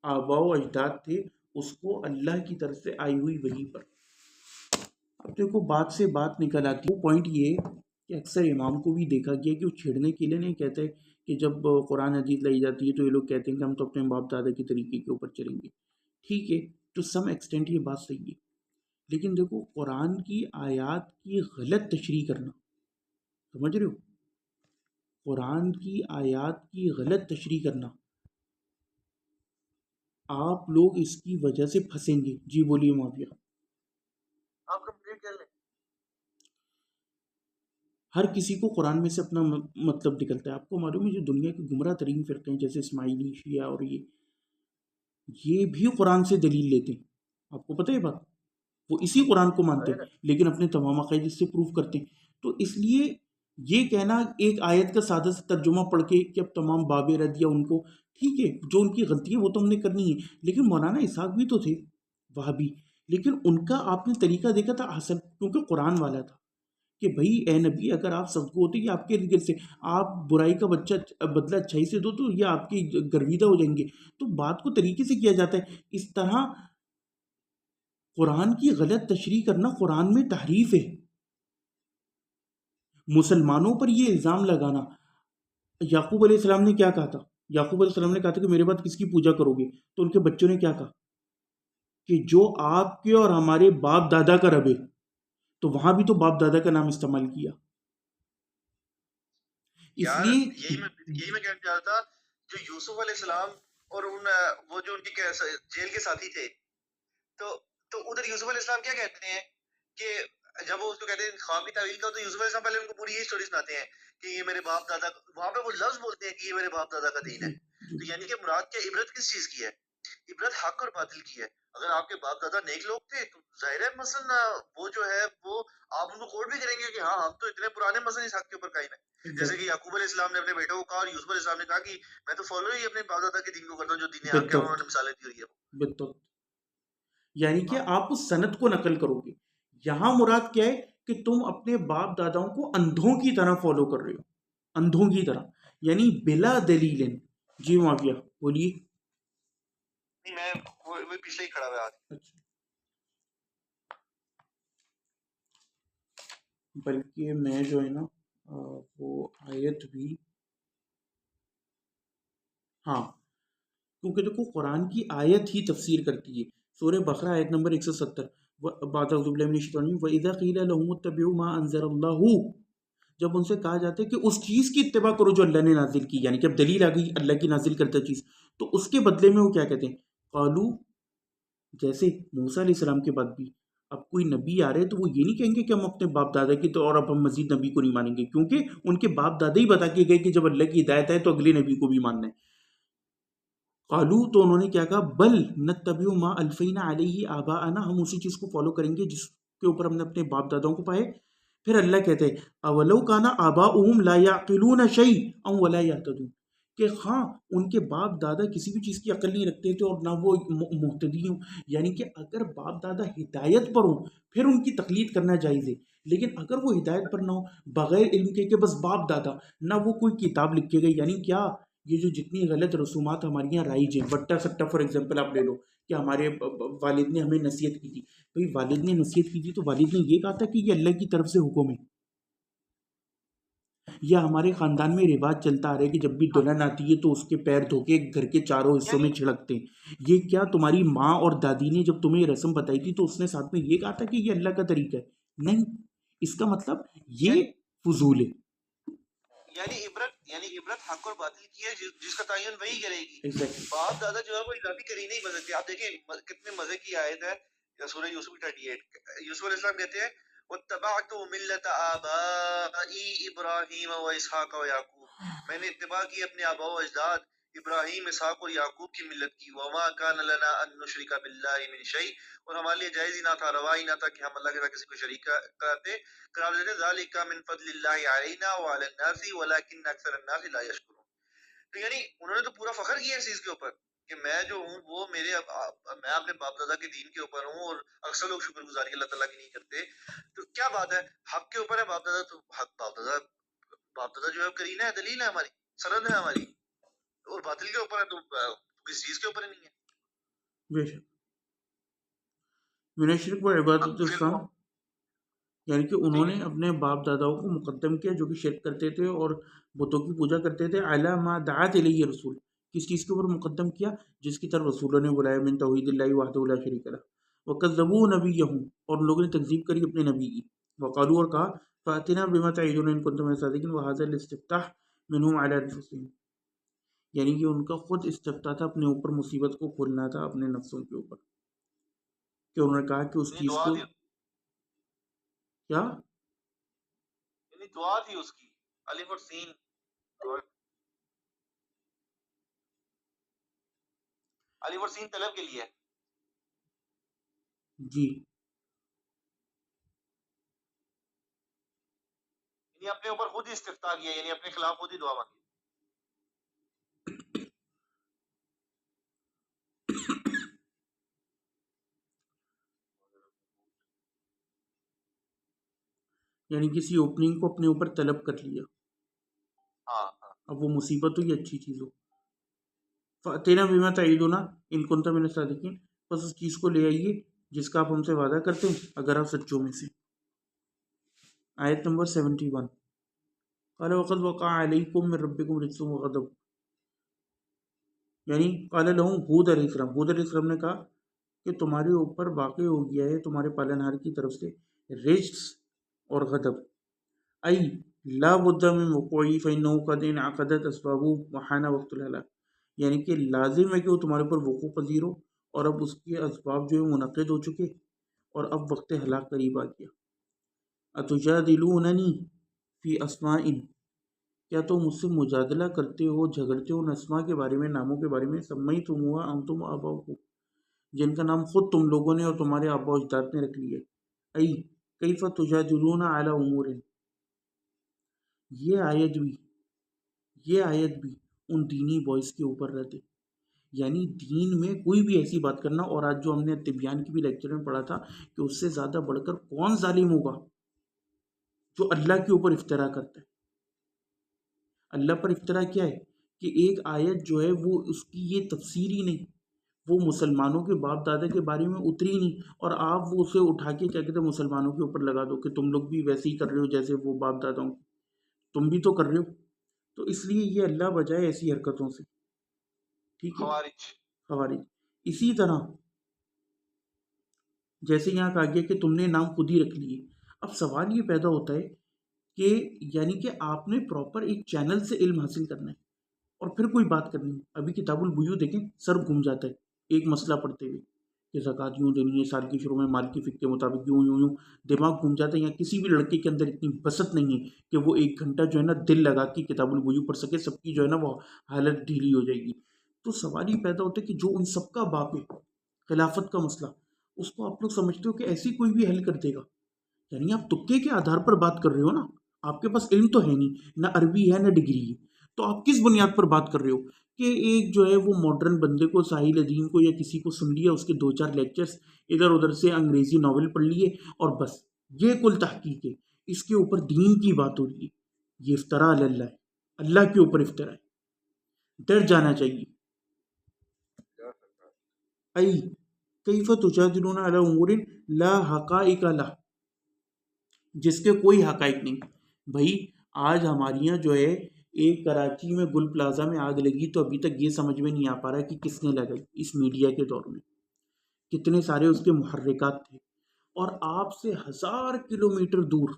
آباء و اجداد تھے، اس کو اللہ کی طرف سے آئی ہوئی وحی پر. اب دیکھو بات سے بات نکل آتی ہے. وہ پوائنٹ یہ کہ اکثر امام کو بھی دیکھا گیا کہ وہ چھیڑنے کے لیے نہیں کہتے کہ جب قرآن حدیث لائی جاتی ہے تو یہ لوگ کہتے ہیں کہ ہم تو اپنے باپ دادا کے طریقے کے اوپر چلیں گے. ٹھیک ہے، ٹو سم ایکسٹینٹ یہ بات صحیح ہے، لیکن دیکھو قرآن کی آیات کی غلط تشریح کرنا، سمجھ رہے ہو، قرآن کی آیات کی غلط تشریح کرنا، آپ لوگ اس کی وجہ سے پھنسیں گے. جی بولیے معافیہ. آپ کمپلیٹ کر لیں. ہر کسی کو قرآن میں سے اپنا مطلب نکلتا ہے. آپ کو معلوم ہے جو دنیا کے گمراہ ترین فرقے ہیں جیسے اسماعیلی، شیعہ اور یہ بھی قرآن سے دلیل لیتے ہیں. آپ کو پتہ ہے بات، وہ اسی قرآن کو مانتے ہے ہیں نا؟ لیکن اپنے تمام عقائد اس سے پروف کرتے ہیں. تو اس لیے یہ کہنا ایک آیت کا سادہ سے ترجمہ پڑھ کے کہ اب تمام بابیں رد یا ان کو، ٹھیک ہے جو ان کی غلطی ہے وہ تو ہم نے کرنی ہے، لیکن مولانا اسحاق بھی تو تھے وہابی، لیکن ان کا آپ نے طریقہ دیکھا تھا حسن، کیونکہ قرآن والا تھا کہ بھائی اے نبی اگر آپ سب کو ہوتے کہ آپ کے ارد گرد سے آپ برائی کا بدلہ اچھائی سے دو تو یہ آپ کی گرویدہ ہو جائیں گے. تو بات کو طریقے سے کیا جاتا ہے. اس طرح قرآن کی غلط تشریح کرنا قرآن میں تحریف ہے. مسلمانوں پر یہ الزام لگانا، یعقوب علیہ السلام نے کیا کہا تھا؟ یعقوب علیہ السلام نے کہا تھا کہ میرے بعد کس کی پوجا کرو گے؟ تو ان کے بچوں نے کیا کہا کہ جو آپ کے اور ہمارے باپ دادا کا رب ہے. تو وہاں بھی تو باپ دادا کا نام استعمال کیا. اس یار لیے یہی میں کہنا چاہ رہا تھا، جو یوسف علیہ السلام اور وہ جو ان کے جیل کے ساتھی تھے، تو ادھر یوسف علیہ السلام کیا کہتے ہیں کہ جب وہ اس کو کہتے ہیں خواب کی تعویل کا، تو یوسف علیہ السلام پہلے ان کو پوری یہ اسٹوری سناتے ہیں کہ یہ میرے باپ دادا، وہاں پہ وہ لفظ بولتے ہیں کہ یہ میرے باپ دادا کا دین ہے. تو یعنی کہ مراد کیا، عبرت کس چیز کی ہے؟ عبرت حق اور باطل کی ہے. اگر آپ کے باپ دادا نیک لوگ تھے تو ظاہر ہے مثلا وہ جو ہے وہ آپ ان کو کوٹ بھی کریں گے کہ ہاں ہم تو اتنے پرانے مثلا اس حق کے اوپر قائم ہے. جیسے کہ یعقوب علیہ السلام نے اپنے بیٹوں کو کہا اور یوسف علیہ السلام نے کہا کہ میں تو فالو ہی اپنے باپ دادا کے دین کو کرتا ہوں جو دین حق ہے، انہوں نے مثالیں دی ہوئی ہے. بالکل، یعنی کہ آپ اس سند کو نقل کرو گے. یہاں مراد کیا ہے کہ تم اپنے باپ داداؤں کو اندھوں کی طرح فالو کر رہے ہو، اندھوں کی طرح، یعنی بلا دلیل. جی معاویہ بولیے. میں وہ پیچھے ہی کھڑا ہوا آج. بلکہ میں جو ہے نا وہ آیت بھی، ہاں کیونکہ دیکھو قرآن کی آیت ہی تفسیر کرتی ہے. سورہ بقرہ آیت نمبر 170، بعد اعوذ باللہ من الشیطان الرجیم وَإِذَا قِيلَ لَهُمُ اتَّبِعُوا مَا أَنزَلَ اللَّهُ، جب ان سے کہا جاتا ہے کہ اس چیز کی اتباع کرو جو اللہ نے نازل کی، یعنی کہ اب دلیل آ گئی اللہ کی نازل کردہ چیز، تو اس کے بدلے میں وہ کیا کہتے ہیں؟ قالو، جیسے موسیٰ علیہ السلام کے بعد بھی اب کوئی نبی آ رہے تو وہ یہ نہیں کہیں گے کہ ہم اپنے باپ دادا کی تو اور اب ہم مزید نبی کو نہیں مانیں گے، کیونکہ ان کے باپ دادا ہی بتا کے گئے کہ جب اللہ کی ہدایت ہے تو اگلے نبی کو بھی ماننا ہے. قالو، تو انہوں نے کیا کہا، بل نتبع ما الفینا علیہ آباءنا، ہم اسی چیز کو فالو کریں گے جس کے اوپر ہم نے اپنے باپ داداؤں کو پائے. پھر اللہ کہتے ہیں اولو کان آباؤہم لا یعقلون شیئا ولا یہتدون، کہ ہاں ان کے باپ دادا کسی بھی چیز کی عقل نہیں رکھتے تھے اور نہ وہ مہتدی ہوں. یعنی کہ اگر باپ دادا ہدایت پر ہوں پھر ان کی تقلید کرنا جائز ہے، لیکن اگر وہ ہدایت پر نہ ہو، بغیر علم کے کہ بس باپ دادا، نہ وہ کوئی کتاب لکھ کے گئے، یعنی کیا یہ جو جتنی غلط رسومات ہمارے یہاں رائج ہیں، بٹا سٹا فار ایگزامپل آپ لے لو کہ ہمارے والد نے ہمیں نصیحت کی تھی، بھئی والد نے نصیحت کی تھی تو والد نے یہ کہا تھا کہ یہ اللہ کی طرف سے حکم ہے، یا ہمارے خاندان میں رواج چلتا آ رہا ہے کہ جب بھی دلہن آتی ہے تو اس کے پیر دھو کے گھر کے چاروں حصوں میں چھڑکتے ہیں. یہ کیا تمہاری ماں اور دادی نے جب تمہیں یہ رسم بتائی تھی تو اس نے ساتھ میں یہ کہا تھا کہ یہ اللہ کا طریقہ ہے؟ نہیں، اس کا مطلب یہ فضول ہے. یعنی عبرت حق اور باطل کی ہے، جس کا تعین وہی کرے گی. باپ دادا جو ہے وہ اضافی کری نہیں بن سکتے. آپ دیکھیں کتنے مزے کی آیت ہے سورہ یوسف 38. یوسف علیہ السلام کہتے ہیں وَاتَّبَعْتُ مِلَّةَ آبَائِي إِبْرَاهِيمَ وَإِسْحَاقَ وَيَعْقُوبَ، میں نے اتباع کی اپنے آبا و اجداد ابراہیم، اسحاق اور یعقوب کی ملت کی. وَمَا كَانَ لَنَا أَن نُشْرِكَ بِاللَّهِ مِن شَيْءٍ، اور ہمارے لیے جائز ہی نہ تھا، روا ہی نہ تھا کہ ہم اللہ کے ساتھ کسی کو شریک قرار دیتے. ذَلِكَ مِن فَضْلِ اللَّهِ عَلَيْنَا وَعَلَى النَّاسِ وَلَكِنَّ أَكْثَرَ النَّاسِ لَا يَشْكُرُونَ. تو یعنی انہوں نے تو پورا فخر کیا اس چیز کے اوپر کہ میں جو ہوں وہ میں اپنے باپ دادا کے دین کے اوپر ہوں، اور اکثر لوگ شکر گزاری اللہ تعالیٰ کی نہیں کرتے. تو کیا بات ہے، حق کے اوپر ہے باپ دادا، تو حق باپ دادا جو ہے کرینہ ہے، دلیل ہے ہماری، سند ہے ہماری. اور باطل کے اوپر ہے تو کسی چیز کے اوپر نہیں ہے. بے شک من الشرک و عبادت الصنم. یعنی کہ انہوں نے اپنے باپ داداؤں کو مقدم کیا جو کہ شرک کرتے تھے اور بتوں کی پوجا کرتے تھے، علی ما دعات الیہ رسول، کس چیز کے اوپر مقدم کیا؟ جس کی طرف رسولوں نے بلایا، من توحید اللہ وحدہ لا شریک لہ، وکذبوا نبیہم، اور ان لوگوں نے تکذیب کری اپنے نبی کی، وقالوا، اور کہا، فاتنا بما تعیدنا ان کنتم من الصادقین وہذا الاستفتاح منہم علی انفسہم، یعنی کہ ان کا خود استفتاح تھا، اپنے اوپر مصیبت کو کھولنا تھا اپنے نفسوں کے اوپر، کہ انہوں نے کہا کہ اس چیز کو کیا دعا تھی اس کی، الف اور سین الف اور سین طلب کے لیے، جی یعنی اپنے اوپر خود ہی استفتاح کیا، یعنی اپنے خلاف خود ہی دعا مانگی. یعنی کسی اوپننگ کو اپنے اوپر طلب کر لیا، اب وہ مصیبت ہو یا اچھی چیز ہو. فاتنا بما تعیدنا ان کنت من الصادقین، بس اس چیز کو لے آئیے جس کا آپ ہم سے وعدہ کرتے ہیں اگر آپ سچوں میں سے. آیت نمبر 71، قال وقد وقع علیکم من ربکم رجس وغضب، یعنی قال لہم ہود علیہ السلام، ہود علیہ السلام نے کہا کہ تمہارے اوپر واقع ہو گیا ہے تمہارے پالنہار کی طرف سے رجس اور غضب، ای لا بد من وقوعی فإنہ قد انعقدت اسبابہ وحان وقت الہلاک، یعنی کہ لازم ہے کہ وہ تمہارے اوپر وقوع پذیر ہو اور اب اس کے اسباب جو ہے منعقد ہو چکے اور اب وقت ہلاک قریب آ گیا. اتجادلوننی فی اسماء، کیا تم مجھ سے مجادلہ کرتے ہو، جھگڑتے ہو ان اسماء کے بارے میں، ناموں کے بارے میں، سمیتموہا انتم آباؤکم، جن کا نام خود تم لوگوں نے اور تمہارے آباء و اجداد نے رکھ لیے. ای کیف تجادلون علی امور، یہ آیت بھی ان دینی بوائز کے اوپر رہتے، یعنی دین میں کوئی بھی ایسی بات کرنا. اور آج جو ہم نے طبیان کی بھی لیکچر میں پڑھا تھا کہ اس سے زیادہ بڑھ کر کون ظالم ہوگا جو اللہ کے اوپر افطرا کرتا ہے. اللہ پر افطرا کیا ہے کہ ایک آیت جو ہے وہ اس کی یہ تفسیر ہی نہیں، وہ مسلمانوں کے باپ دادا کے بارے میں اتری نہیں، اور آپ وہ اسے اٹھا کے کیا کہتے ہیں مسلمانوں کے اوپر لگا دو کہ تم لوگ بھی ویسے ہی کر رہے ہو جیسے وہ باپ داداؤں، تم بھی تو کر رہے ہو. تو اس لیے یہ اللہ بجائے ایسی حرکتوں سے، ٹھیک ہے، خوارج. اسی طرح جیسے یہاں کہا گیا کہ تم نے نام خود ہی رکھ لیے. اب سوال یہ پیدا ہوتا ہے کہ یعنی کہ آپ نے پراپر ایک چینل سے علم حاصل کرنا ہے اور پھر کوئی بات کرنی ہے. ابھی کتاب البیوع دیکھیں، سر گھوم جاتا ہے ایک مسئلہ پڑھتے ہوئے کہ زکوٰۃ یوں دینی ہے سال کے شروع میں مال کی فک کے مطابق، یوں دماغ گھوم جاتا ہے. یا کسی بھی لڑکے کے اندر اتنی بسط نہیں ہے کہ وہ 1 گھنٹہ جو ہے نا دل لگا کے کتاب البیوع پڑھ سکے، سب کی جو ہے نا وہ حالت ڈھیلی ہو جائے گی. تو سوال یہ پیدا ہوتا ہے کہ جو ان سب کا باپ ہے، خلافت کا مسئلہ، اس کو آپ لوگ سمجھتے ہو کہ ایسی کوئی بھی حل کر دے گا؟ یعنی آپ تکے کے آدھار پر بات کر رہے ہو نا، آپ کے پاس علم تو ہے نہیں، نہ عربی ہے نہ ڈگری ہے، تو آپ کس بنیاد پر بات کر رہے ہو کہ ایک جو ہے وہ ماڈرن بندے کو، ساحل ادین کو یا کسی کو سن لیا، اس کے 2-4 لیکچرز ادھر ادھر سے انگریزی ناول پڑھ لیے اور بس یہ کل تحقیق ہے، اس کے اوپر دین کی بات ہو رہی ہے. یہ افطرا علی اللہ ہے، اللہ کے اوپر افطرا ہے. ڈر جانا چاہیے. ای کیف تجادلون علی امور لا حقائق لہ، جس کے کوئی حقائق نہیں. بھائی آج ہمارے یہاں جو ہے ایک کراچی میں گل پلازا میں آگ لگی تو ابھی تک یہ سمجھ میں نہیں آ پا رہا کہ کس نے لگائی. اس میڈیا کے دور میں کتنے سارے اس کے محرکات تھے، اور آپ سے 1000 کلومیٹر دور،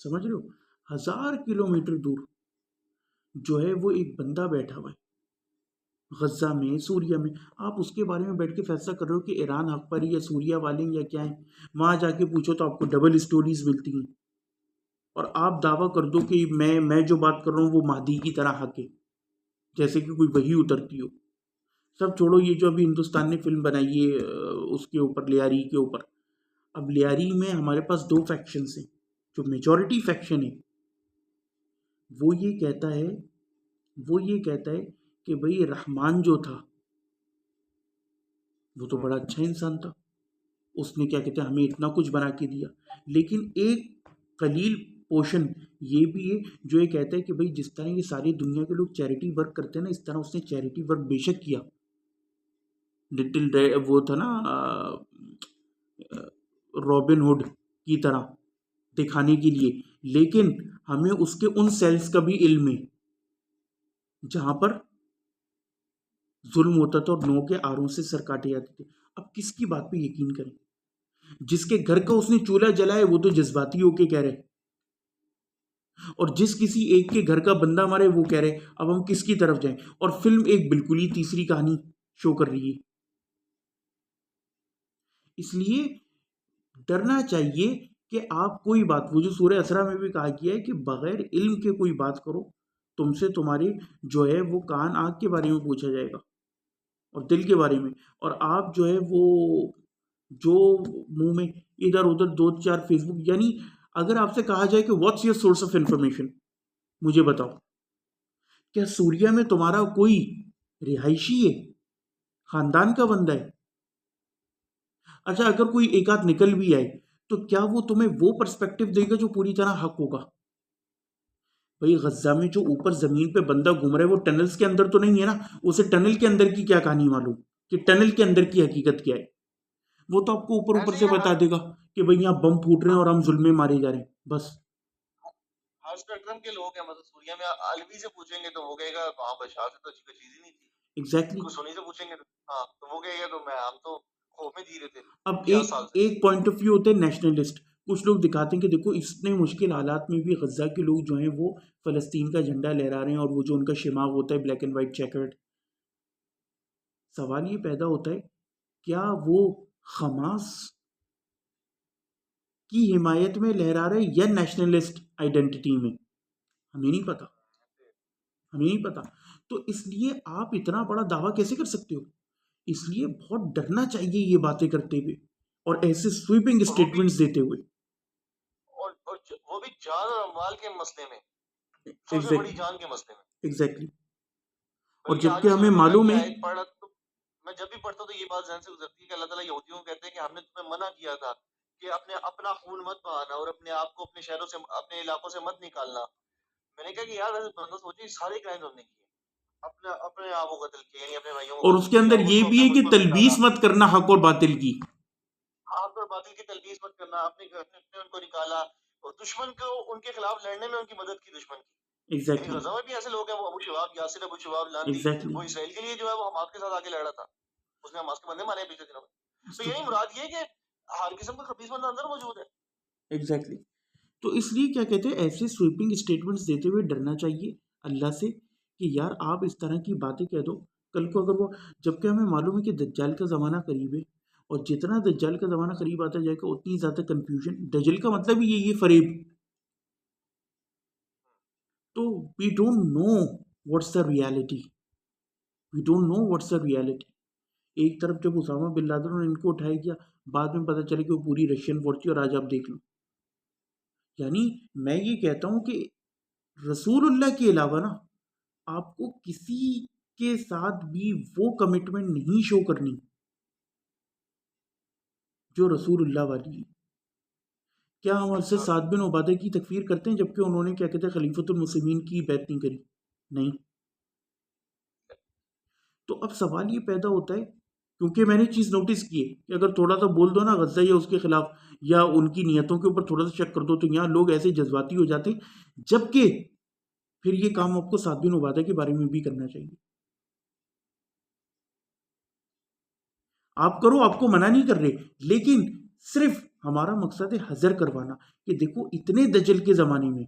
سمجھ رہے ہو، 1000 کلومیٹر دور جو ہے وہ ایک بندہ بیٹھا ہوا ہے غزہ میں، سوریا میں. آپ اس کے بارے میں بیٹھ کے فیصلہ کر رہے ہو کہ ایران حق پر یا سوریا والے یا کیا ہیں. وہاں جا کے پوچھو تو آپ کو ڈبل اسٹوریز ملتی ہیں، اور آپ دعویٰ کر دو کہ میں جو بات کر رہا ہوں وہ مہدی کی طرح حق ہے، جیسے کہ کوئی وحی اترتی ہو. سب چھوڑو، یہ جو ابھی ہندوستان نے فلم بنائی ہے اس کے اوپر، لیاری کے اوپر، اب لیاری میں ہمارے پاس 2 فیکشنز ہیں. جو میجورٹی فیکشن ہے وہ یہ کہتا ہے کہ بھئی رحمان جو تھا وہ تو بڑا اچھا انسان تھا، اس نے کیا کہتے ہیں ہمیں اتنا کچھ بنا کے دیا. لیکن ایک قلیل پورشن یہ بھی ہے جو یہ کہتا ہے کہ بھئی جس طرح یہ ساری دنیا کے لوگ چیریٹی ورک کرتے ہیں نا، اس طرح اس نے چیریٹی ورک بے شک کیا. لٹل وہ تھا نا رابن ہوڈ، کی طرح دکھانے کے لیے، لیکن ہمیں اس کے ان سیلز کا بھی علم ہے جہاں پر ظلم ہوتا تھا اور نو کے آروں سے سر کاٹے جاتے تھے۔ اب کس کی بات پہ یقین کریں؟ جس کے گھر کا اس نے چولہا جلایا وہ تو جذباتی ہو کے کہہ رہے، اور جس کسی ایک کے گھر کا بندہ مارے وہ کہہ رہے اب ہم کس کی طرف جائیں، اور فلم ایک بالکل ہی تیسری کہانی شو کر رہی ہے۔ اس لیے ڈرنا چاہیے کہ آپ کوئی بات، وہ جو سورہ اسرا میں بھی کہا گیا ہے کہ بغیر علم کے کوئی بات کرو، تم سے تمہاری جو ہے وہ کان آنکھ کے بارے میں پوچھا جائے گا اور دل کے بارے میں، اور آپ جو ہے وہ جو منہ میں ادھر ادھر دو چار فیس بک، یعنی اگر آپ سے کہا جائے کہ what's your source of information, مجھے بتاؤ کیا سوریا میں تمہارا کوئی رہائشی ہے، خاندان کا بندہ ہے؟ اچھا اگر کوئی ایک آدھ نکل بھی آئے تو کیا وہ تمہیں وہ پرسپیکٹو دے گا جو پوری طرح حق ہوگا؟ بھئی غزہ میں جو اوپر زمین پہ بندہ گھوم رہا ہے وہ ٹنلز کے اندر تو نہیں ہے نا، اسے ٹنل کے اندر کی کیا کہانی معلوم کہ ٹنل کے اندر کی حقیقت کیا ہے؟ وہ تو آپ کو اوپر اوپر ایسے سے ہی بتا دے گا کہ بھئی یہاں بم پھوٹ رہے ہیں اور ہم ظلم میں مارے جا رہے ہیں، بس۔ ہر اسپیکٹرم کے لوگ ہیں، مطلب سوریا میں علوی سے پوچھیں گے تو وہ کہے گا وہاں بشار سے تو اچھی کوئی چیز ہی نہیں تھی، ایگزیکٹلی۔ کوئی سنی سے پوچھیں گے ہاں تو وہ کہے گا تو ہم تو خوف میں جی رہے تھے اب 50 سال سے۔ ایک پوائنٹ آف ویو ہوتا ہے نیشنلسٹ، کچھ لوگ دکھاتے ہیں کہ دیکھو اتنے مشکل حالات میں بھی غزہ کے لوگ جو ہیں وہ فلسطین کا جھنڈا لہرا رہے ہیں، اور وہ جو ان کا شماغ ہوتا ہے بلیک اینڈ وائٹ چیکرڈ۔ سوال یہ پیدا ہوتا ہے کیا وہ حماس کی حمایت میں لہرا رہے یا نیشنلسٹ آئیڈینٹی میں؟ ہمیں نہیں پتا، ہمیں نہیں پتا۔ تو اس لیے آپ اتنا بڑا دعویٰ کیسے کر سکتے ہو؟ اس لیے بہت ڈرنا چاہیے یہ باتیں کرتے ہوئے اور ایسے سویپنگ اسٹیٹمنٹس دیتے ہوئے۔ اور وہ بھی جان اور اموال کے مسئلے میں، سب سے بڑی جان کے مسئلے میں۔ ایگزیکٹلی۔ اور جبکہ ہمیں معلوم ہے، میں جب بھی پڑھتا ہوں تو یہ بات ذہن سے گزرتی ہے کہ اللہ تعالیٰ یہودیوں کو کہتے ہیں کہ ہم نے تمہیں منع کیا تھا کہ اپنا خون مت بہانا اور اپنے آپ کو اپنے شہروں سے اپنے علاقوں سے مت نکالنا۔ میں نے کہا کہ یار ویسے بندہ سوچے سارے کرائم ہم نے کیے، اپنے آپ کو قتل کیا، یعنی اپنے بھائیوں کو، اور اس کے اندر یہ بھی ہے کہ تلبیس مت کرنا حق اور باطل کی، حق اور باطل کی تلبیس مت کرنا، اپنے گھر سے ان کو نکالا، اور دشمن کو ان کے خلاف لڑنے میں ان کی مدد کی دشمن کی۔ ایگزیکٹلی غزہ میں بھی ایسے لوگ ہیں، وہ ابو شباب، یاسر ابو شباب لانتی، ایگزیکٹلی۔ وہ اسرائیل کے لیے جو ہے وہ حماس کے ساتھ آگے لڑ رہا تھا، اس نے حماس کے بندے مارے پچھلے دنوں میں۔ تو یہی مراد یہ ہے کہ ہر قسم کا خبیث بندہ اندر موجود ہے۔ ایگزیکٹلی۔ تو اس لیے کیا کہتے ہیں ایسے سویپنگ اسٹیٹمنٹس دیتے ہوئے ڈرنا چاہیے اللہ سے کہ یار آپ اس طرح کی باتیں کہہ دو کل کو اگر وہ، جبکہ ہمیں معلوم ہے کہ دجال کا زمانہ قریب ہے، اور جتنا دجال کا زمانہ قریب آتا جائے گا اتنی زیادہ کنفیوژن، دجل کا مطلب ہی یہی ہے فریب۔ تو we don't know what's the reality, we don't know what's the reality. ایک طرف جب اسامہ بن لادن نے ان کو اٹھایا کیا، بعد میں پتہ چلے کہ وہ پوری رشین فورس تھی، اور آج آپ دیکھ لو۔ یعنی میں یہ کہتا ہوں کہ رسول اللہ کے علاوہ نا آپ کو کسی کے ساتھ بھی وہ کمٹمنٹ نہیں شو کرنی جو رسول اللہ والی ہے۔ کیا ہم سے سعد بن عبادہ کی تکفیر کرتے ہیں جبکہ انہوں نے کیا کہتے ہیں خلیفۃ المسلمین کی بیعت نہیں کری؟ نہیں۔ تو اب سوال یہ پیدا ہوتا ہے، کیونکہ میں نے چیز نوٹس کی ہے کہ اگر تھوڑا سا بول دو نا غزہ یا اس کے خلاف یا ان کی نیتوں کے اوپر تھوڑا سا شک کر دو تو یہاں لوگ ایسے جذباتی ہو جاتے ہیں، جبکہ پھر یہ کام آپ کو سعد بن عبادہ کے بارے میں بھی کرنا چاہیے۔ آپ کرو، آپ کو منع نہیں کر رہے، لیکن صرف ہمارا مقصد ہے حذر کروانا کہ دیکھو اتنے دجل کے زمانے میں،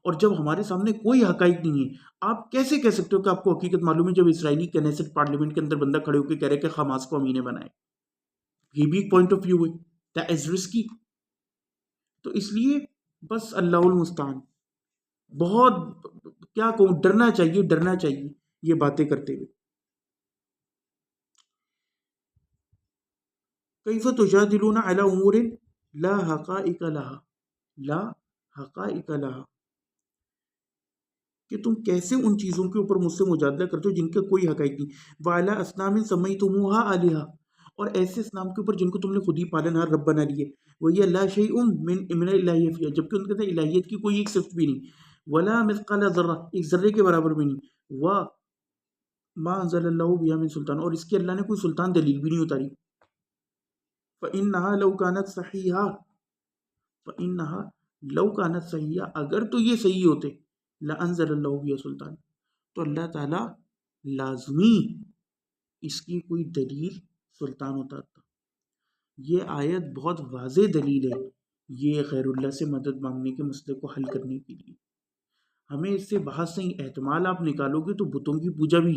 اور جب ہمارے سامنے کوئی حقائق نہیں ہے، آپ کیسے کہہ سکتے ہو کہ آپ کو حقیقت معلوم ہے جب اسرائیلی کنیسٹ پارلیمنٹ کے اندر بندہ کھڑے ہو کے کہہ رہے کہ حماس کو امین بنائے؟ یہ بھی ایک پوائنٹ آف ویو ہے، دیٹ از رسکی۔ تو اس لیے بس اللہ المستعان، بہت کیا کہوں، ڈرنا چاہیے، ڈرنا چاہیے یہ باتیں کرتے ہوئے۔ کیف تجادلون علی امور لا حقائق لها، لا حقائق لها، کہ تم کیسے ان چیزوں کے اوپر مجھ سے مجادلہ کرتے ہو جن کا کوئی حقائق نہیں۔ وعلی اصنام سمیتموها آلہہ، اور ایسے اسنام کے اوپر جن کو تم نے خود ہی پالنہار رب بنا لیے، وہی لا شیء من الہیہ فیہا، جبکہ ان کے اندر الہیت کی کوئی ایک صفت بھی نہیں، ولا مثقال ذرہ، ایک ذرے کے برابر بھی نہیں، وما انزل اللہ بہا من سلطان، اور اس کی اللہ نے کوئی سلطان دلیل بھی نہیں اتاری۔ فإنها لو كانت صحیحہ، فَإِنَّهَا لَوْ كَانَتْ صَحِیحَةً، اگر تو یہ صحیح ہوتے لَأَنزَلَ اللَّهُ بِهَا سُلطان، تو اللہ تعالیٰ لازمی اس کی کوئی دلیل سلطان اتارتا. یہ آیت بہت واضح دلیل ہے یہ غیر اللہ سے مدد مانگنے کے مسئلے کو حل کرنے کے لیے. ہمیں اس سے بہت سے احتمال آپ نکالو گے تو بتوں کی پوجا بھی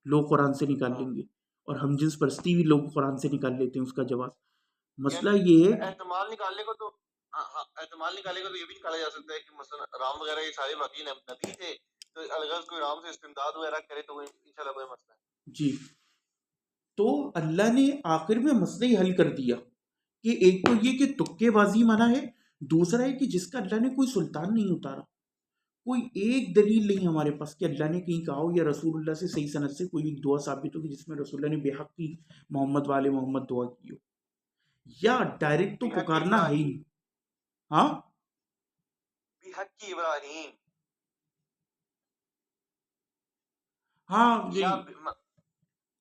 لوگ قرآن سے نکال لیں گے، اور ہم جنس پرستی بھی لوگ قرآن سے نکال لیتے ہیں اس کا جواب. مسئلہ یعنی یہ ہے احتمال نکالنے کو تو احتمال نکالنے کو تو یہ بھی نکالا جا سکتا ہے کہ مثلا رام وغیرہ یہ سارے واقعی نبی تھے، تو اگر کوئی رام سے استمداد وغیرہ کرے تو وہ انشاءاللہ کوئی مسئلہ ہے. جی. تو اللہ نے آخر میں مسئلہ ہی حل کر دیا کہ ایک تو یہ کہ تکے بازی منع ہے، دوسرا ہے کہ جس کا اللہ نے کوئی سلطان نہیں اتارا، کوئی ایک دلیل نہیں ہمارے پاس کہ اللہ نے کہیں کہا ہو یا رسول اللہ سے صحیح سند سے کوئی ایک دعا ثابت ہو کہ جس میں رسول اللہ نے بے حق کی محمد والے محمد دعا کی ہو، یا ڈائریکٹ تو پکارنا ہے ہی. ہاں بحق کی ابراہیم ہاں یا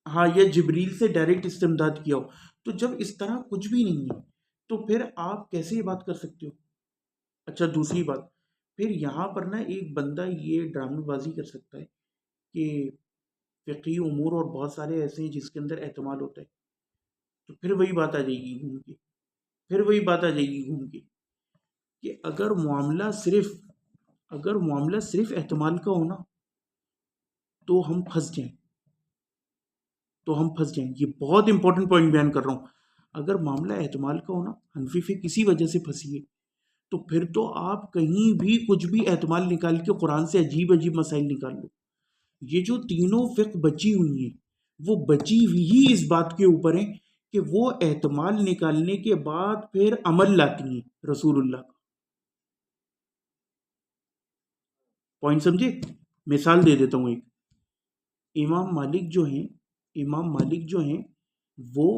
ہاں یا جبریل سے ڈائریکٹ استمداد کیا ہو. تو جب اس طرح کچھ بھی نہیں ہے تو پھر آپ کیسے یہ بات کر سکتے ہو؟ اچھا دوسری بات، پھر یہاں پر نا ایک بندہ یہ ڈرامے بازی کر سکتا ہے کہ فقہی امور اور بہت سارے ایسے ہیں جس کے اندر احتمال ہوتا ہے، تو پھر وہی بات آ جائے گی گھوم کے، کہ اگر معاملہ صرف احتمال کا ہونا تو ہم پھنس جائیں. یہ بہت امپورٹنٹ پوائنٹ بیان کر رہا ہوں. اگر معاملہ احتمال کا ہونا، حنفی فقہ کسی وجہ سے پھنسی ہے، تو پھر تو آپ کہیں بھی کچھ بھی احتمال نکال کے قرآن سے عجیب عجیب مسائل نکال لو. یہ جو تینوں فقہ بچی ہوئی ہیں وہ بچی ہوئی ہی اس بات کے اوپر ہیں کہ وہ احتمال نکالنے کے بعد پھر عمل لاتی ہیں رسول اللہ کا. پوائنٹ سمجھے؟ مثال دے دیتا ہوں ایک. امام مالک جو ہیں وہ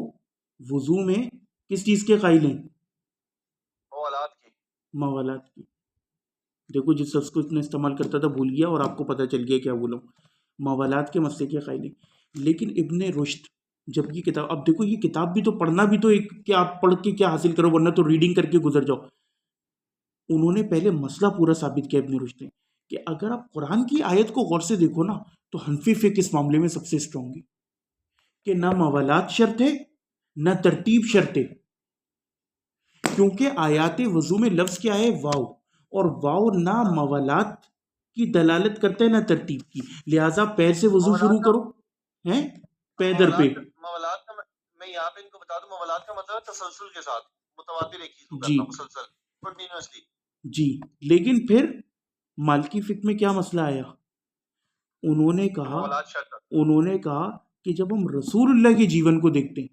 وضو میں کس چیز کے قائل ہیں؟ موالات کی. دیکھو جس لفظ کو اتنا استعمال کرتا تھا بھول گیا اور آپ کو پتہ چل گیا کیا بولوں. موالات کے مسئلے کے قائل ہیں. لیکن ابن رشد جب یہ کتاب، اب دیکھو یہ کتاب بھی تو پڑھنا بھی تو ایک کہ آپ پڑھ کے کیا حاصل کرو، ورنہ تو ریڈنگ کر کے گزر جاؤ. انہوں نے پہلے مسئلہ پورا ثابت کیا ابن رشد نے کہ اگر آپ قرآن کی آیت کو غور سے دیکھو نا تو حنفی فقہ اس معاملے میں سب سے اسٹرانگ ہے کہ نہ موالات شرط ہے نہ ترتیب شرط ہے، کیونکہ آیات وضو میں لفظ کیا ہے؟ واو، اور واو نہ موالات کی دلالت کرتا ہے نہ ترتیب کی. لہٰذا پیر سے وضو شروع کرو، ہیں پیدر پہ. موالات کا میں یہاں پہ ان کو بتا دوں، موالات کا مطلب ہے تسلسل کے ساتھ، متواتر ایک چیز کو جی کرنا مسلسل کنٹینیوسلی. جی. لیکن پھر مالکی فقہ میں کیا مسئلہ آیا؟ انہوں نے کہا کہ جب ہم رسول اللہ کے جیون کو دیکھتے ہیں